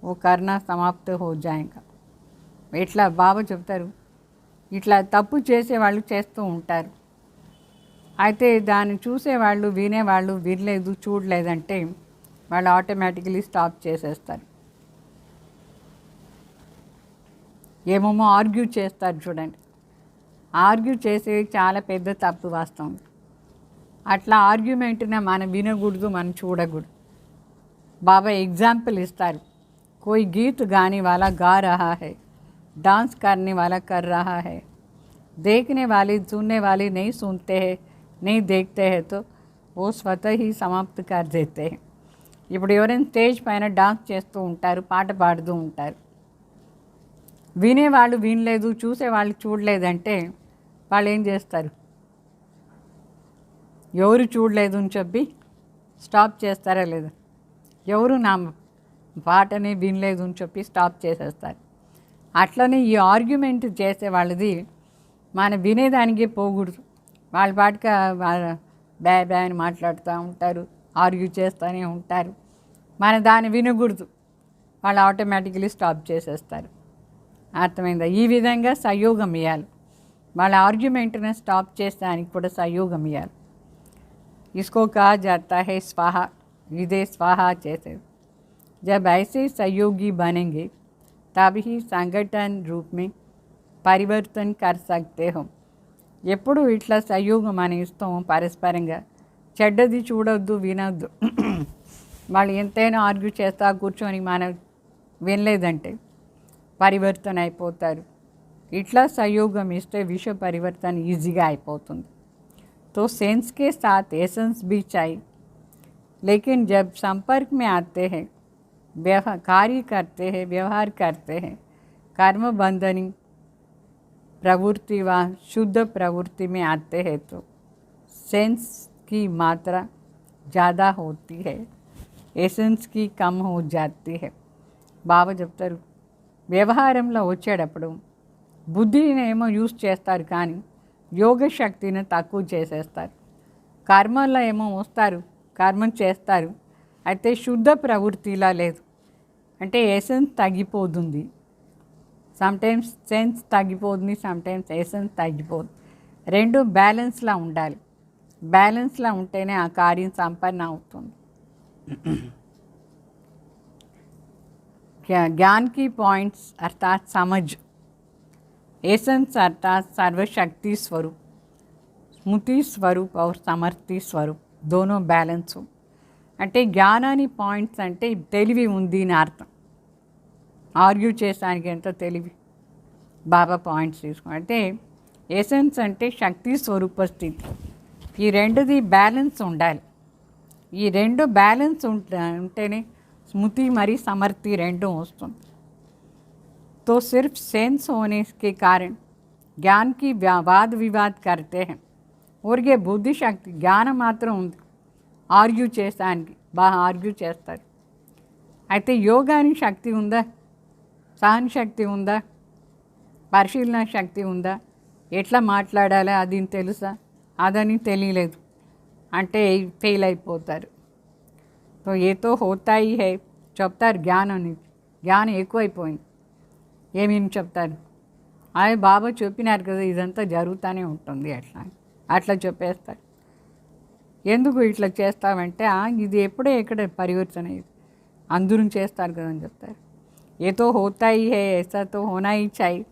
वो करना समाप्त हो जाएगा. ఇట్లా బాబా చెప్తారు, ఇట్లా తప్పు చేసేవాళ్ళు చేస్తూ ఉంటారు. అయితే దాన్ని చూసేవాళ్ళు, వినేవాళ్ళు వినలేదు, చూడలేదంటే వాళ్ళు ఆటోమేటికలీ స్టాప్ చేసేస్తారు. ఏమేమో ఆర్గ్యూ చేస్తారు చూడండి. ఆర్గ్యూ చేసేది చాలా పెద్ద తప్పు వాస్తవం. అట్లా ఆర్గ్యుమెంట్ని మనం వినకూడదు, మనం చూడకూడదు. బాబా ఎగ్జాంపుల్ ఇస్తారు. कोई गीत गाने वाला गा रहा है, डांस करने वाला कर रहा है, देखने वाले सुनने वाले नहीं सुनते हैं, नहीं देखते हैं, तो वो स्वतः ही समाप्त कर देते हैं. ఇప్పుడు ఎవరైనా స్టేజ్ పైన డాన్స్ చేస్తూ ఉంటారు, పాట పాడుతూ ఉంటారు. వినేవాళ్ళు వినలేదు, చూసేవాళ్ళు చూడలేదంటే వాళ్ళు ఏం చేస్తారు? ఎవరు చూడలేదు అని చెప్పి స్టాప్ చేస్తారా లేదా? ఎవరు నా పాటనే వినలేదు అని చెప్పి స్టాప్ చేసేస్తారు. అట్లనే ఈ ఆర్గ్యుమెంట్ చేసే వాళ్ళది మన వినేదానికే పోకూడదు. వాళ్ళ పాటుగా బ్యా బ్యా అని మాట్లాడుతూ ఉంటారు, ఆర్గ్యూ చేస్తూనే ఉంటారు. మన దాన్ని వినకూడదు, వాళ్ళు ఆటోమేటికలీ స్టాప్ చేసేస్తారు. అర్థమైందా? ఈ విధంగా సహయోగం ఇవ్వాలి. వాళ్ళ ఆర్గ్యుమెంట్ని స్టాప్ చేసేదానికి కూడా సహయోగం ఇవ్వాలి. इसको कहा जाता है स्वाहा. इधे स्वाहा చేసేది. जब ऐसे सहयोगी बनेंगे तब ही संगठन रूप में परिवर्तन कर सकते हो. ఎప్పుడు ఇట్లా సహయోగం అని ఇస్తాం పరస్పరంగా, చెడ్డది చూడొద్దు, వినొద్దు. వాళ్ళు ఎంతైనా ఆర్గ్యూ చేస్తా కూర్చొని మనం వినలేదంటే పరివర్తన అయిపోతారు. ఇట్లా సహయోగం ఇస్తే విశ్వ పరివర్తన ఈజీగా అయిపోతుంది. तो सेंस के साथ एसेंस भी चाहिए, लेकिन जब संपर्क में आते हैं, कार्य करते हैं, व्यवहार करते हैं, कर्म बंधनी प्रवृत्ति व शुद्ध प्रवृत्ति में आते हैं, तो सेंस की मात्रा ज़्यादा होती है, ఎసెన్స్ की कम हो जाती है. బాబా చెప్తారు వ్యవహారంలో వచ్చేటప్పుడు బుద్ధిని ఏమో యూజ్ చేస్తారు, కానీ యోగ శక్తిని తక్కువ చేసేస్తారు. కర్మల్లో ఏమో వస్తారు, కర్మ చేస్తారు, అయితే శుద్ధ ప్రవృత్తిలా లేదు. అంటే ఎసెన్స్ తగ్గిపోతుంది, సమ్టైమ్స్ సెన్స్ తగ్గిపోతుంది, సమ్టైమ్స్ ఎసెన్స్ తగ్గిపోతుంది. రెండు బ్యాలెన్స్లా ఉండాలి. బ్యాలెన్స్లా ఉంటేనే ఆ కార్యం సంపన్న అవుతుంది. ज्ञान की पॉइंट्स अर्थात समझ, एसेंस अर्थात सर्वशक्ति स्वरूप, स्मृति स्वरूप और समर्थि स्वरूप दोनों बैलेंस हो. అంటే జ్ఞానాన్ని పాయింట్స్ అంటే తెలివి ఉంది అని అర్థం. ఆర్గ్యూ చేసానికి ఎంత తెలివి, బాబా పాయింట్స్ తీసుకో. అంటే ఎసెన్స్ అంటే శక్తి స్వరూప స్థితి. ఈ రెండుది బ్యాలెన్స్ ఉండాలి. ఈ రెండు బ్యాలెన్స్ ఉంటేనే स्मृति मरी समर्थि रेंडू वस्तुंदी. तो सिर्फ सेंस होने के कारण ज्ञान की वाद विवाद करते हैं. ఊరికే బుద్ధి శక్తి జ్ఞానం మాత్రం ఉంది, ఆర్గ్యూ చేసానికి బాగా ఆర్గ్యూ చేస్తారు. అయితే యోగానికి శక్తి ఉందా, సహన శక్తి ఉందా, పరిశీలన శక్తి ఉందా, ఎట్లా మాట్లాడాలి అది తెలుసా, అదని తెలియలేదు అంటే ఫెయిల్ అయిపోతారు. तो ये तो होता ही है చెప్తారు. జ్ఞానం ఎక్కువైపోయింది. ఏమేమి చెప్తారు, అదే బాబా చెప్పినారు కదా ఇదంతా జరుగుతూనే ఉంటుంది అట్లా చెప్పేస్తారు. ఎందుకు ఇట్లా చేస్తామంటే ఇది ఎప్పుడే ఎక్కడ పరివర్తన ఇది అందరూ చేస్తారు కదా అని చెప్తారు. ఏ తో హోతా హీ హై, ऐसा तो होना ही चाहिए.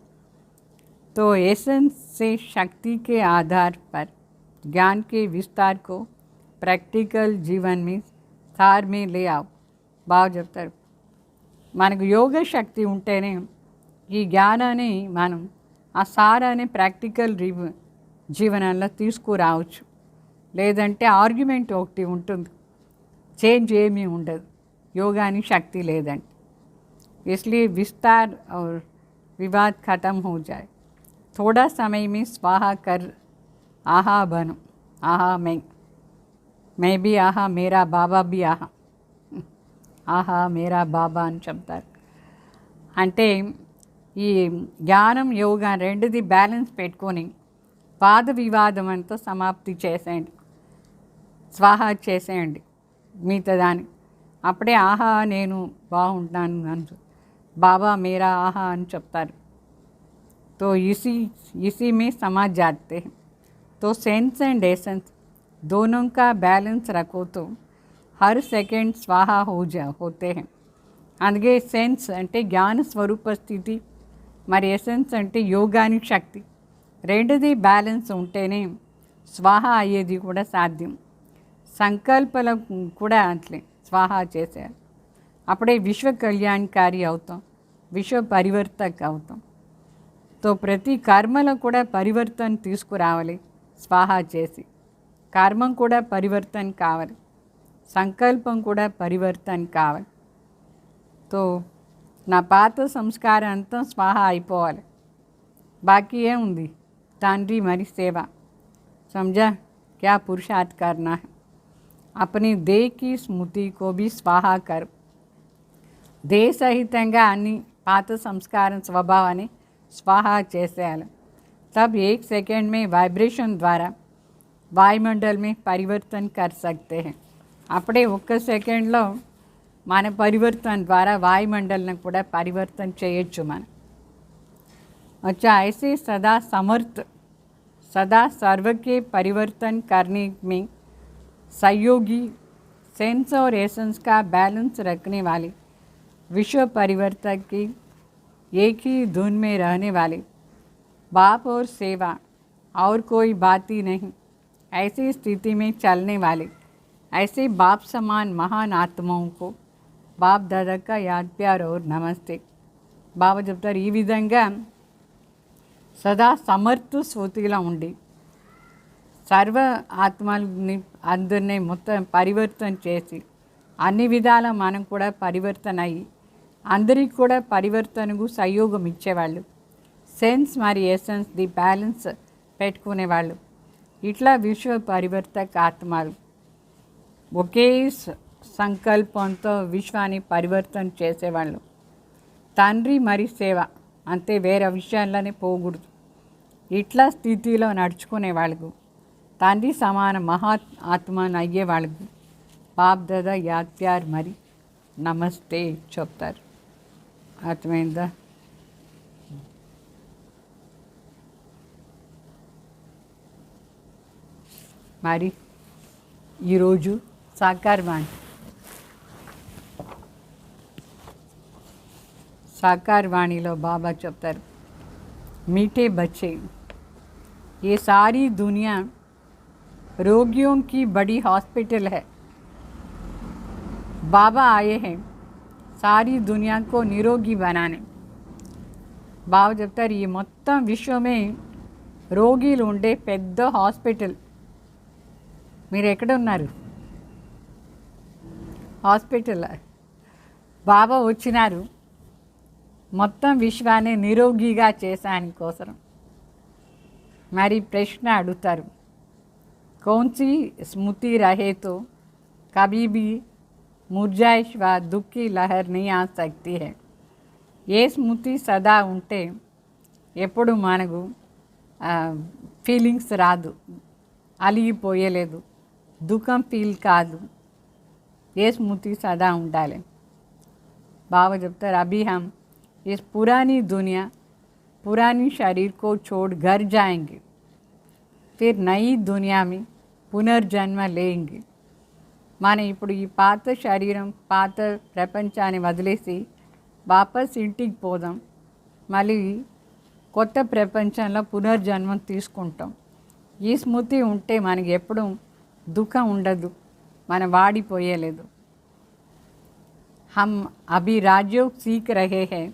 तो एसेंस से शक्ति के आधार पर ज्ञान के विस्तार को प्रैक्टिकल जीवन में సార్ మీ లే ఆవు. బాగా చెప్తారు, మనకు యోగ శక్తి ఉంటేనే ఈ జ్ఞానాన్ని మనం ఆ సారాన్ని ప్రాక్టికల్ జీవనంలో తీసుకురావచ్చు. లేదంటే ఆర్గ్యుమెంట్ ఒకటి ఉంటుంది, చేంజ్ ఏమీ ఉండదు యోగానికి శక్తి లేదంటే. इसलिए विस्तार और विवाद खत्म हो जाए. थोड़ा समय में स्वाहा कर आहा बनो, आहा मैं भी आहा, मेरा बाबा भी आहा. ఆహా మేరా బాబా అని చెప్తారు. అంటే ఈ జ్ఞానం యోగా రెండుది బ్యాలెన్స్ పెట్టుకొని వాద వివాదం అంతా సమాప్తి చేసేయండి, స్వాహా చేసేయండి మిగతా దాన్ని. అప్పుడే ఆహా నేను బాగుంటాను అని బాబా మేరా ఆహా అని చెప్తారు. तो इसी में समझ जाते हैं. तो सेंस एंड एसेंस दोनों का बैलेंस रखो तो हर सेकंड स्वाहा होते हैं. అందుకే సెన్స్ అంటే జ్ఞాన స్వరూప స్థితి, మరి ఎసెన్స్ అంటే యోగానికి శక్తి, రెండుది బ్యాలెన్స్ ఉంటేనే స్వాహా అయ్యేది కూడా సాధ్యం. సంకల్పలు కూడా అట్లే స్వాహా చేసేయాలి. అప్పుడే విశ్వ కళ్యాణకారి అవుతాం, విశ్వ పరివర్తక అవుతాం. తో ప్రతి కర్మలో కూడా పరివర్తన తీసుకురావాలి స్వాహా చేసి. కర్మం కూడా పరివర్తన కావాలి, సంకల్పం కూడా పరివర్తన కావాలి. తో నా పాత సంస్కారం అంతా స్వాహా అయిపోవాలి. బాకీ ఏముంది, తండ్రి మరి సేవ. समझा क्या पुरुषार्थ करना है. अपनी देह की स्मृति को भी स्वाहा कर. దేహ సహితంగా అన్ని పాత సంస్కారం స్వభావాన్ని స్వాహా చేసేయాలి. तब 1 सेकंड में वाइब्रेशन द्वारा वायुमंडल में परिवर्तन कर सकते हैं. అప్పుడే 1 సెకండ్లో మన పరివర్తన ద్వారా వాయుమండలం కూడా పరివర్తన చేయొచ్చు మనం. अच्छा ऐसे सदा समर्थ, सदा सर्व के परिवर्तन करने में सहयोगी, सेंस और एसेंस का बैलेंस रखने वाले, विश्व परिवर्तक की एक ही धुन में रहने वाले, बाप और सेवा और कोई बात ही नहीं, ऐसी स्थिति में चलने वाले ऐसे बाप समान महान आत्माओं को बाप दादा का याद प्यार और नमस्ते. బాబా చెప్తారు ఈ విధంగా సదా సమర్థ స్మృతిలా ఉండి సర్వ ఆత్మల్ని అందరినీ మొత్తం పరివర్తన చేసి అన్ని విధాల మనం కూడా పరివర్తన అయ్యి అందరికి కూడా పరివర్తనకు సహయోగం ఇచ్చేవాళ్ళు, సెన్స్ మరి ఎసెన్స్ ది బ్యాలెన్స్ పెట్టుకునేవాళ్ళు. ఇట్లా విశ్వ పరివర్తక ఆత్మలు ఒకే సంకల్పంతో విశ్వాన్ని పరివర్తన చేసేవాళ్ళు. తండ్రి మరి సేవ అంతే, వేరే విషయాల్లోనే పోకూడదు. ఇట్లా స్థితిలో నడుచుకునే వాళ్ళకు తండ్రి సమాన మహా ఆత్మను అయ్యే వాళ్ళకు బాప్ దాదా యాద్ ప్యార్ మరి నమస్తే చెప్తారు. అర్థమైందా? మరి ఈరోజు సాకారవాణిలో బాబా చెప్తారు, मीठे बच्चे, ये सारी दुनिया रोगियों की बड़ी हॉस्पिटल है. बाबा आए हैं सारी दुनिया को निरोगी बनाने. బాబా చెప్తారు, ఈ మొత్తం విశ్వమే రోగిలు ఉండే పెద్ద హాస్పిటల్. మీరు ఎక్కడ ఉన్నారు? హాస్పిటల్. బాబా వచ్చినారు మొత్తం విశ్వాన్ని నిరోగిగా చేసాని కోసం. మరి ప్రశ్న అడుగుతారు, కౌన్సీ స్మృతి రహేతో కభీ భీ ముర్జాయిష్ వ దుఃఖీ లహర్ నీ ఆ సక్తి హై. ఏ స్మృతి సదా ఉంటే ఎప్పుడు మనకు ఫీలింగ్స్ రాదు, అలిగిపోయలేదు, దుఃఖం ఫీల్ కాదు. ఏ స్మృతి సదా ఉండాలి. బాబా చెప్తారు, అభి హమ్ इस पुरानी दुनिया पुरानी शरीर को छोड़ घर जाएंगे, फिर नई दुनिया में पुनर्जन्म लेंगे. మనం ఇప్పుడు ఈ పాత శరీరం పాత ప్రపంచాన్ని వదిలేసి వాపస్ ఇంటికి పోదాం, మళ్ళీ కొత్త ప్రపంచంలో పునర్జన్మం తీసుకుంటాం. ఈ స్మృతి ఉంటే మనకి ఎప్పుడు దుఃఖం ఉండదు, మనం వాడిపోయేలేదు. हम अभी राजयोग सीख रहे हैं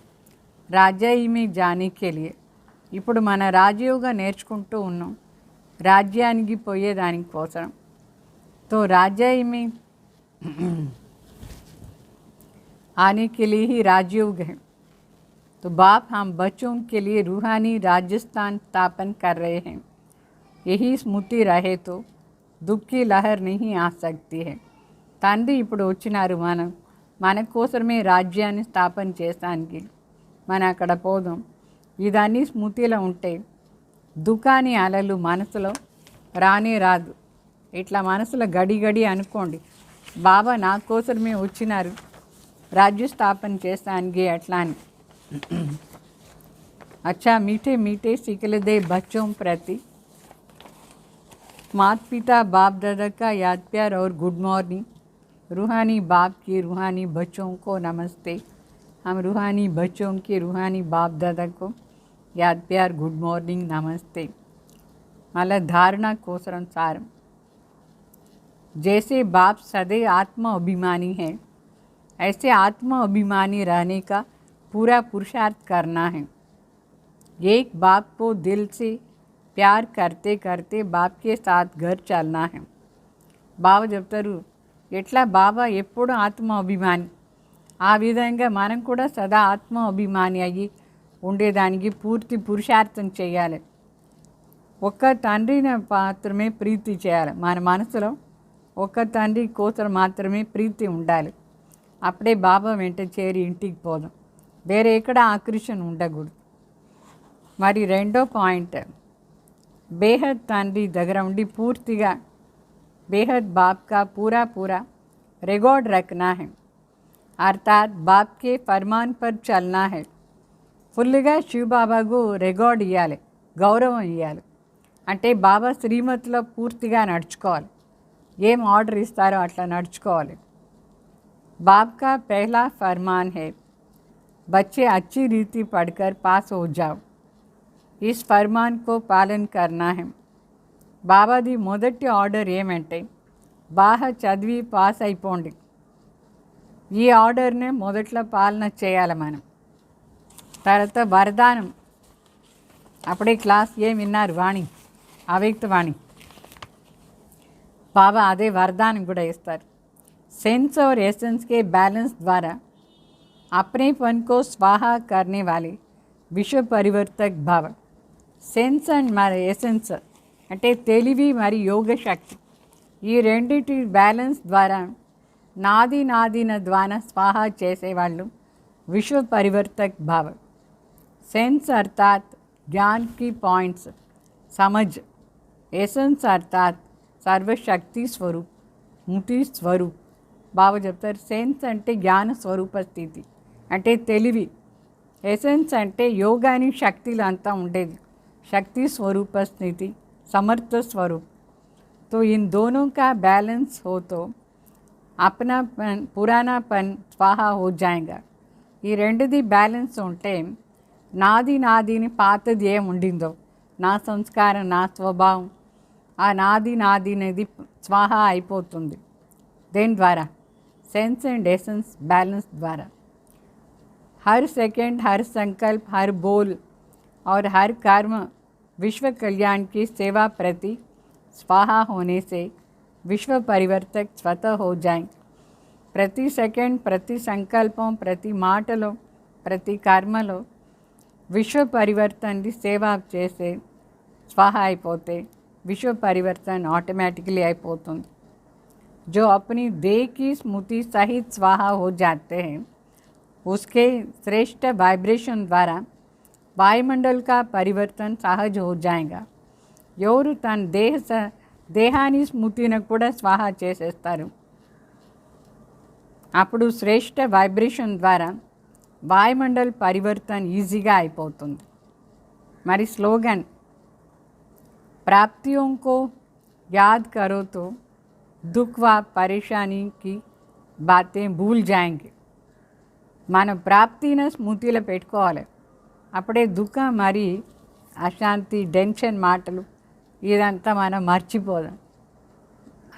రాజ్యాయి మీ జానీకే లియే. ఇప్పుడు మన రాజయోగా నేర్చుకుంటూ ఉన్నాం రాజ్యానికి పోయేదానికి కోసం. తో రాజ్యాయి మీ आने के लिए ही राजयोग है. तो बाप हम बच्चों के लिए रूहानी राजस्थान स्थापन कर रहे हैं. यही स्मृति रहे तो दुख की लहर नहीं आ सकती है. తండ్రి ఇప్పుడు వచ్చినారు, మన కోసమే రాజ్యాన్ని స్థాపన చేస్తానికి. మనం అక్కడ పోదాం. ఇదన్నీ స్మృతిలో ఉంటే దుఃఖాన్ని అలలు మనసులో రానే రాదు. ఇట్లా మనసులో గడి గడి అనుకోండి, బాబా నా కోసమే వచ్చినారు राज्य स्थापन చేస్తానికి అట్లా అని. अच्छा मीठे मीठे सिकलदे बच्चों प्रति माता पिता बाप दादा का याद प्यार और गुड मॉर्निंग. रूहानी बाप की रूहानी बच्चों को नमस्ते. हम रूहानी बच्चों के रूहानी बाप दादा को याद प्यार गुड मॉर्निंग नमस्ते. मल्ला धारणा कोसरम सारम. जैसे बाप सदैव आत्म अभिमानी है, ऐसे आत्म अभिमानी रहने का पूरा पुरुषार्थ करना है. एक बाप को दिल से प्यार करते करते बाप के साथ घर चलना है. బాబా చెప్తారు, ఎట్లా బాబా ఎప్పుడు ఆత్మ అభిమాని, ఆ విధంగా మనం కూడా సదా ఆత్మ అభిమాని అయ్యి ఉండేదానికి పూర్తి పురుషార్థం చేయాలి. ఒక్క తండ్రిని మాత్రమే ప్రీతి చేయాలి. మన మనసులో ఒక్క తండ్రి కోసం మాత్రమే ప్రీతి ఉండాలి. అప్పుడే బాబా వెంట చేరి ఇంటికి పోదాం, వేరే ఎక్కడ ఆకర్షణ ఉండకూడదు. మరి రెండో పాయింట్, బేహద్ తండ్రి దగ్గర ఉండి పూర్తిగా బేహద్ బాప్ కా పూరా పూరా रिकॉर्ड रखना है, अर्थात बाप के फरमान पर चलना है. ఫుల్గా శివబాబాకు రికార్డ్ ఇవ్వాలి, గౌరవం ఇవ్వాలి. అంటే బాబా శ్రీమతిలో పూర్తిగా నడుచుకోవాలి, ఏం ఆర్డర్ ఇస్తారో అట్లా నడుచుకోవాలి. बाप का पहला फरमान है, बच्चे अच्छी रीति पढ़कर पास हो जाओ. इस फरमान को पालन करना है. బాబాది మొదటి ఆర్డర్ ఏమంటే బాగా చదివి పాస్ అయిపోండి. ఈ ఆర్డర్నే మొదట్లో పాలన చేయాలి మనం. తర్వాత వరదానం, అప్పుడే క్లాస్ ఏం విన్నారు, వాణి అవ్యక్త వాణి. బాబా అదే వరదానం కూడా ఇస్తారు. सेंस और एसेंस के बैलेंस द्वारा अपनेपन को स्वाहा करने वाले विश्व परिवर्तक भाव. सेंस అండ్ మరి ఎసెన్స్ అంటే తెలివి మరియు యోగ శక్తి, ఈ రెండింటి బ్యాలెన్స్ ద్వారా నాది నాదిన ద్వారా స్వాహా చేసేవాళ్ళు విశ్వ పరివర్తక్ భావ. सेंस अर्थात ज्ञान की पॉइंट्स, समझ, एसेंस अर्थात सर्वशक्ति स्वरूप, मुठी स्वरूप. బాబా చెప్తారు సెన్స్ అంటే జ్ఞాన స్వరూప స్థితి అంటే తెలివి, ఎసెన్స్ అంటే యోగాని శక్తిలో అంతా ఉండేది, शक्ति स्वरूप स्थिति, समर्थ स्वरूप. तो इन दोनों का बैलेंस हो तो अपनापन पुरानापन स्वाहा हो जाएगा. ఈ రెండుది బ్యాలెన్స్ ఉంటే నాది నాదిని పాతది ఏం ఉండిందో, నా సంస్కారం నా స్వభావం, ఆ నాది నాది అనేది స్వాహా అయిపోతుంది. దేని ద్వారా? सेंस एंड एसेंस बैलेंस द्वारा. हर सेकंड, हर संकल्प, हर बोल और हर कर्म विश्व कल्याण की सेवा प्रति स्वाहा होने से विश्व परिवर्तक स्वतः हो जाएंगे. प्रति सेकंड, प्रति संकल्पों, प्रति माटलो, प्रति कर्मलो विश्व परिवर्तन की सेवा చేసే स्वाहा అయిపోతే विश्व परिवर्तन ऑटोमेटिकली అయిపోతుంది. जो अपनी देह की स्मृति सहित स्वाहा हो जाते हैं उसके श्रेष्ठ वाइब्रेशन द्वारा वायुमंडल का परिवर्तन सहज हो जाएगा. ఎవరు తన దేహాన్ని స్మృతిని కూడా స్వాహా చేసేస్తారు, అప్పుడు శ్రేష్ఠ వైబ్రేషన్ ద్వారా వాయుమండల్ పరివర్తన ఈజీగా అయిపోతుంది. మరి స్లోగన్ प्राप्तियों को याद करो तो दुख व परेशानी की बातें भूल जाएंगे. మన ప్రాప్తిని స్మృతిలో పెట్టుకోవాలి, అప్పుడే దుఃఖం మరి అశాంతి టెన్షన్ మాటలు ఇదంతా మనం మర్చిపోదాం.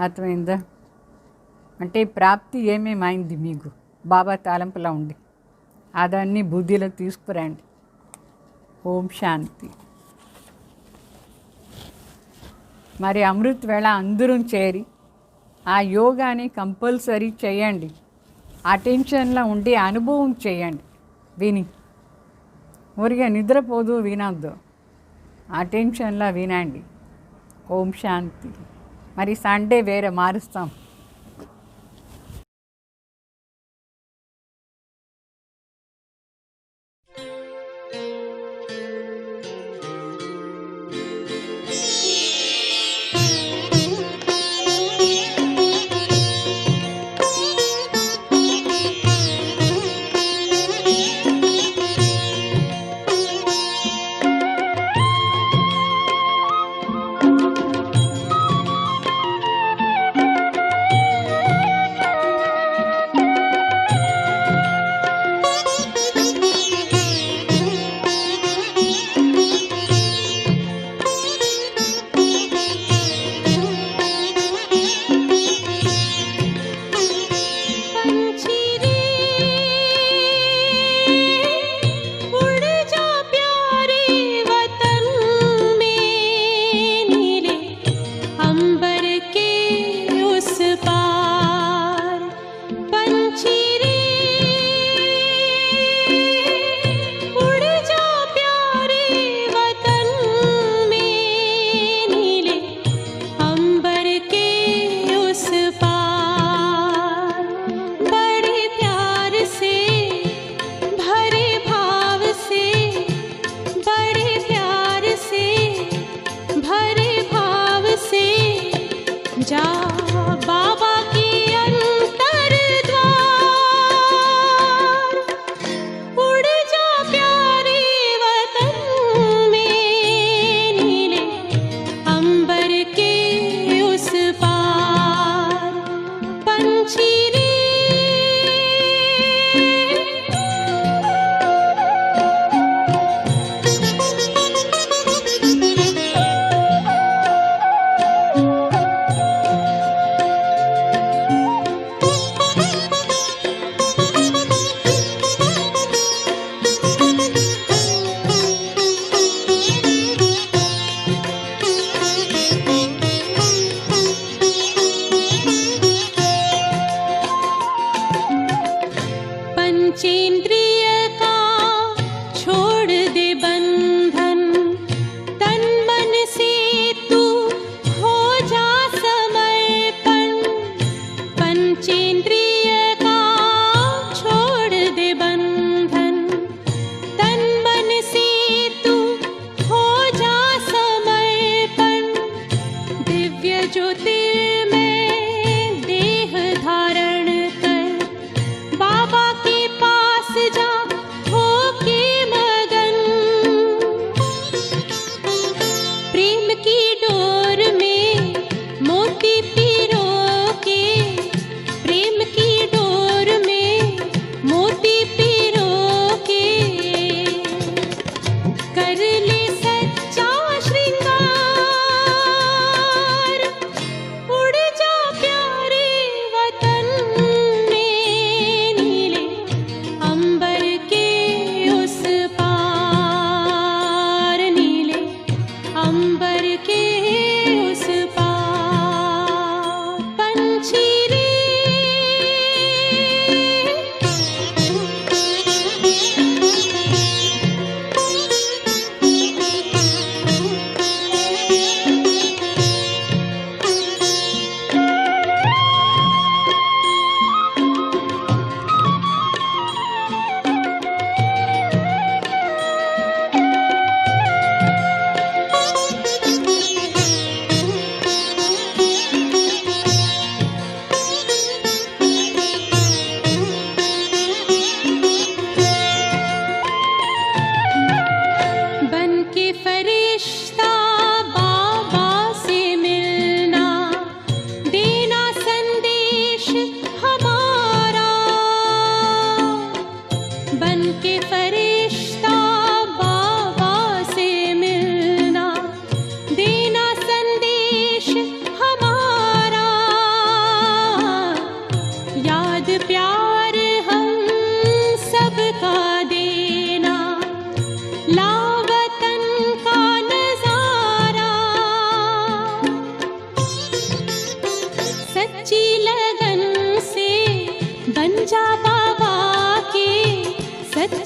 అర్థమైందా? అంటే ప్రాప్తి ఏమేమైంది మీకు బాబా తలంపులో ఉండి అదన్నీ బుద్ధిలో తీసుకురండి. ఓం శాంతి. మరి అమృత్ వేళ అందరూ చేరి ఆ యోగాని కంపల్సరీ చేయండి. అటెన్షన్లో ఉండి అనుభవం చేయండి. విని ఊరిగా నిద్రపోదు, వినొద్దు, అటెన్షన్లో వినండి. ఓం శాంతి. మరి సండే వేరే మారుస్తాం. छोड़ दे बंधन, तन मन से तू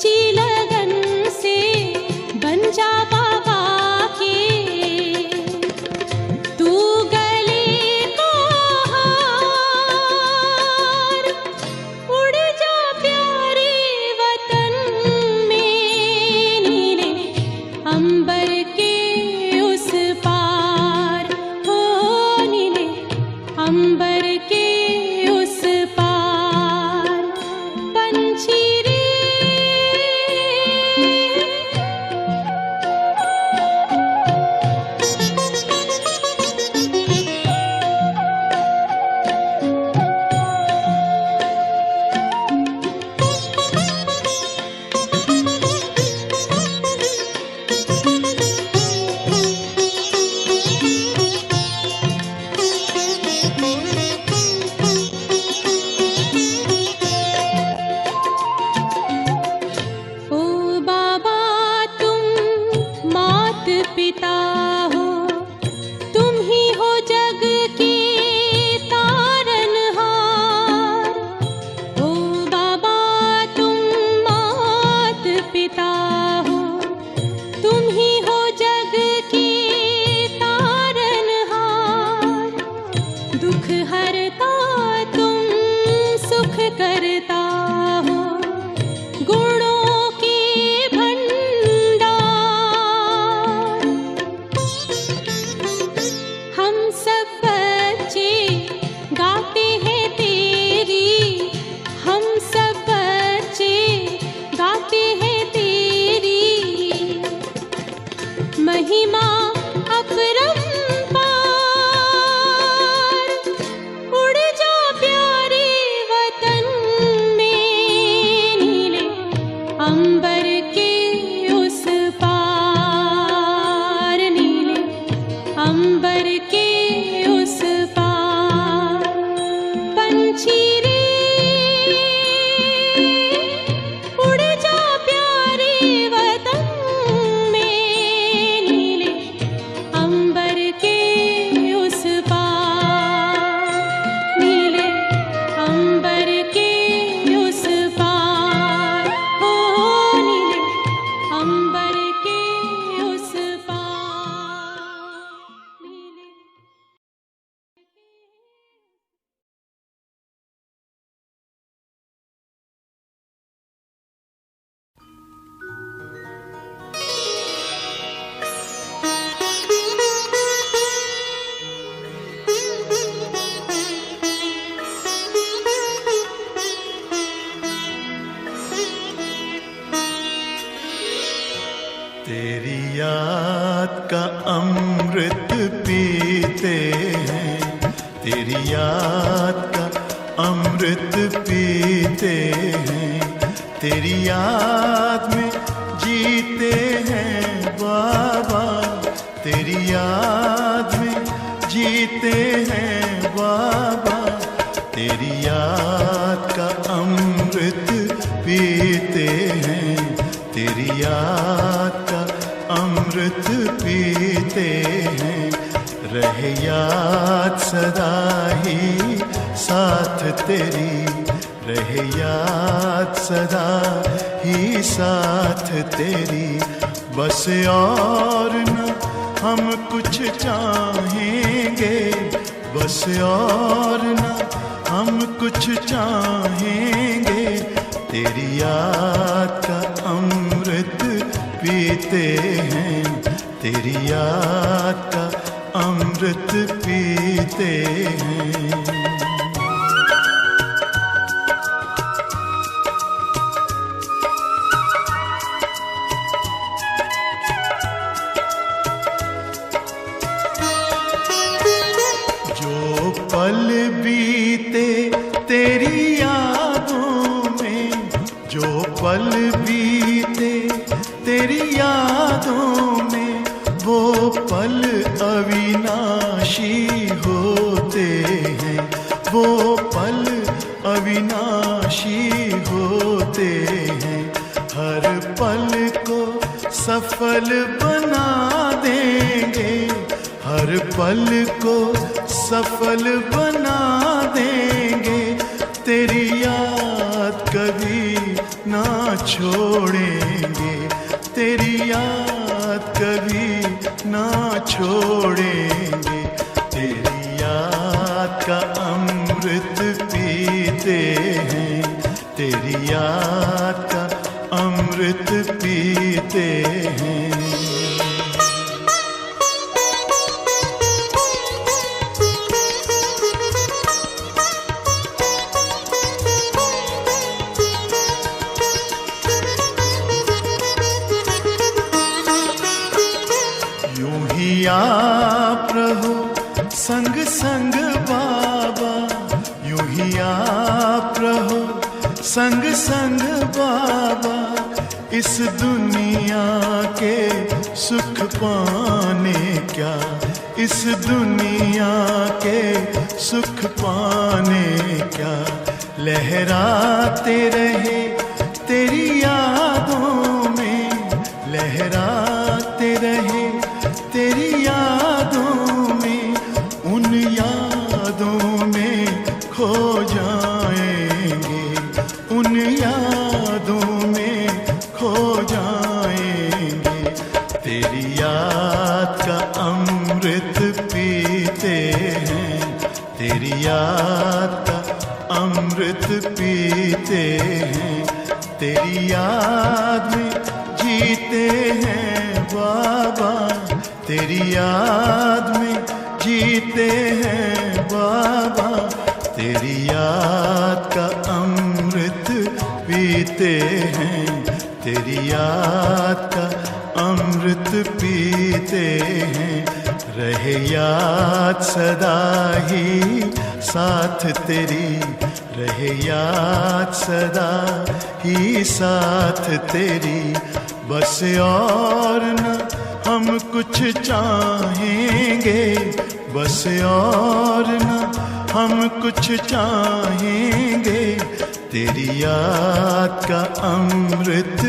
सच्ची लगन से बन जा बाबा के, तू गले को हार, उड़ जा प्यारे वतन में, नीले अंबर के उस पार, हो नीले अंबर के उस पार। पंछी रे ओ बाबा तुम मात पिता हो, तुम ही हो जग के तारनहार। ओ बाबा तुम मात पिता हो, तुम ही हो जग के तारनहार। दुख हरता तुम सुख करता हो, गुणों के भंडार। हम सब बच्चे गाते हैं तेरी, हम सब बच्चे गाते हैं तेरी महिमा अपरंपार। उड़ जा प्यारे वतन में, नीले अंबर के उस पार, नीले अंबर के उस पार। पंछी रे उड़ जा प्यारे वतन में, नीले अंबर के उस पार, नीले अंबर के उस पार, हो नीले अंबर के उस पार, नीले। तेरी याद का अमृत पीते हैं, तेरी याद का अमृत पीते हैं, तेरी याद में जीते हैं बाबा, तेरी याद में जीते हैं बाबा, तेरी याद का अमृत पीते हैं, तेरी याद का अमृत पीते हैं। रहे याद सदा ही साथ तेरी, रहे याद सदा ही साथ तेरी। बस और न हम कुछ चाहेंगे, बस और न हम कुछ चाहेंगे, तेरी याद का अमृत पीते हैं, तेरी याद का अमृत पीते हैं। जो पल बीते तेरी यादों में, जो पल बीते तेरी यादों में, वो पल अविनाशी होते हैं, वो पल अविनाशी होते हैं। हर पल को सफल बना देंगे, हर पल को सफल बना देंगे, तेरी याद कभी कभी ना छोड़ेंगे, तेरी याद कभी ना छोड़ेंगे। तेरी याद का अमृत पीते हैं, तेरी याद का अमृत पीते हैं। यूं ही आप रहो संग संग बाबा, यूं ही आप रहो संग संग बाबा। इस दुनिया के सुख पाने क्या, इस दुनिया के सुख पाने क्या। लहराते रहे तेरी यादों में, लहराते रहे तेरी यादों में। उन यादों में खो जाएंगे, उन यादों में खो जाएंगे। तेरी याद का अमृत पीते हैं, तेरी याद का अमृत पीते हैं। तेरी याद में जीते हैं बाबा, तेरी याद में जीते हैं बाबा। तेरी याद का अमृत पीते हैं, तेरी याद का अमृत पीते हैं। रहे याद सदा ही साथ तेरी, रहे याद सदा ही साथ तेरी। बस और न हम कुछ चाहेंगे, बस और न हम कुछ चाहेंगे। तेरी याद का अमृत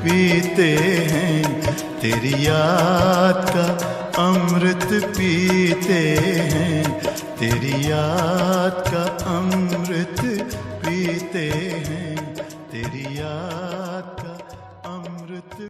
पीते हैं, तेरी याद का अमृत पीते हैं। तेरी याद का अमृत पीते हैं, तेरी याद का अमृत।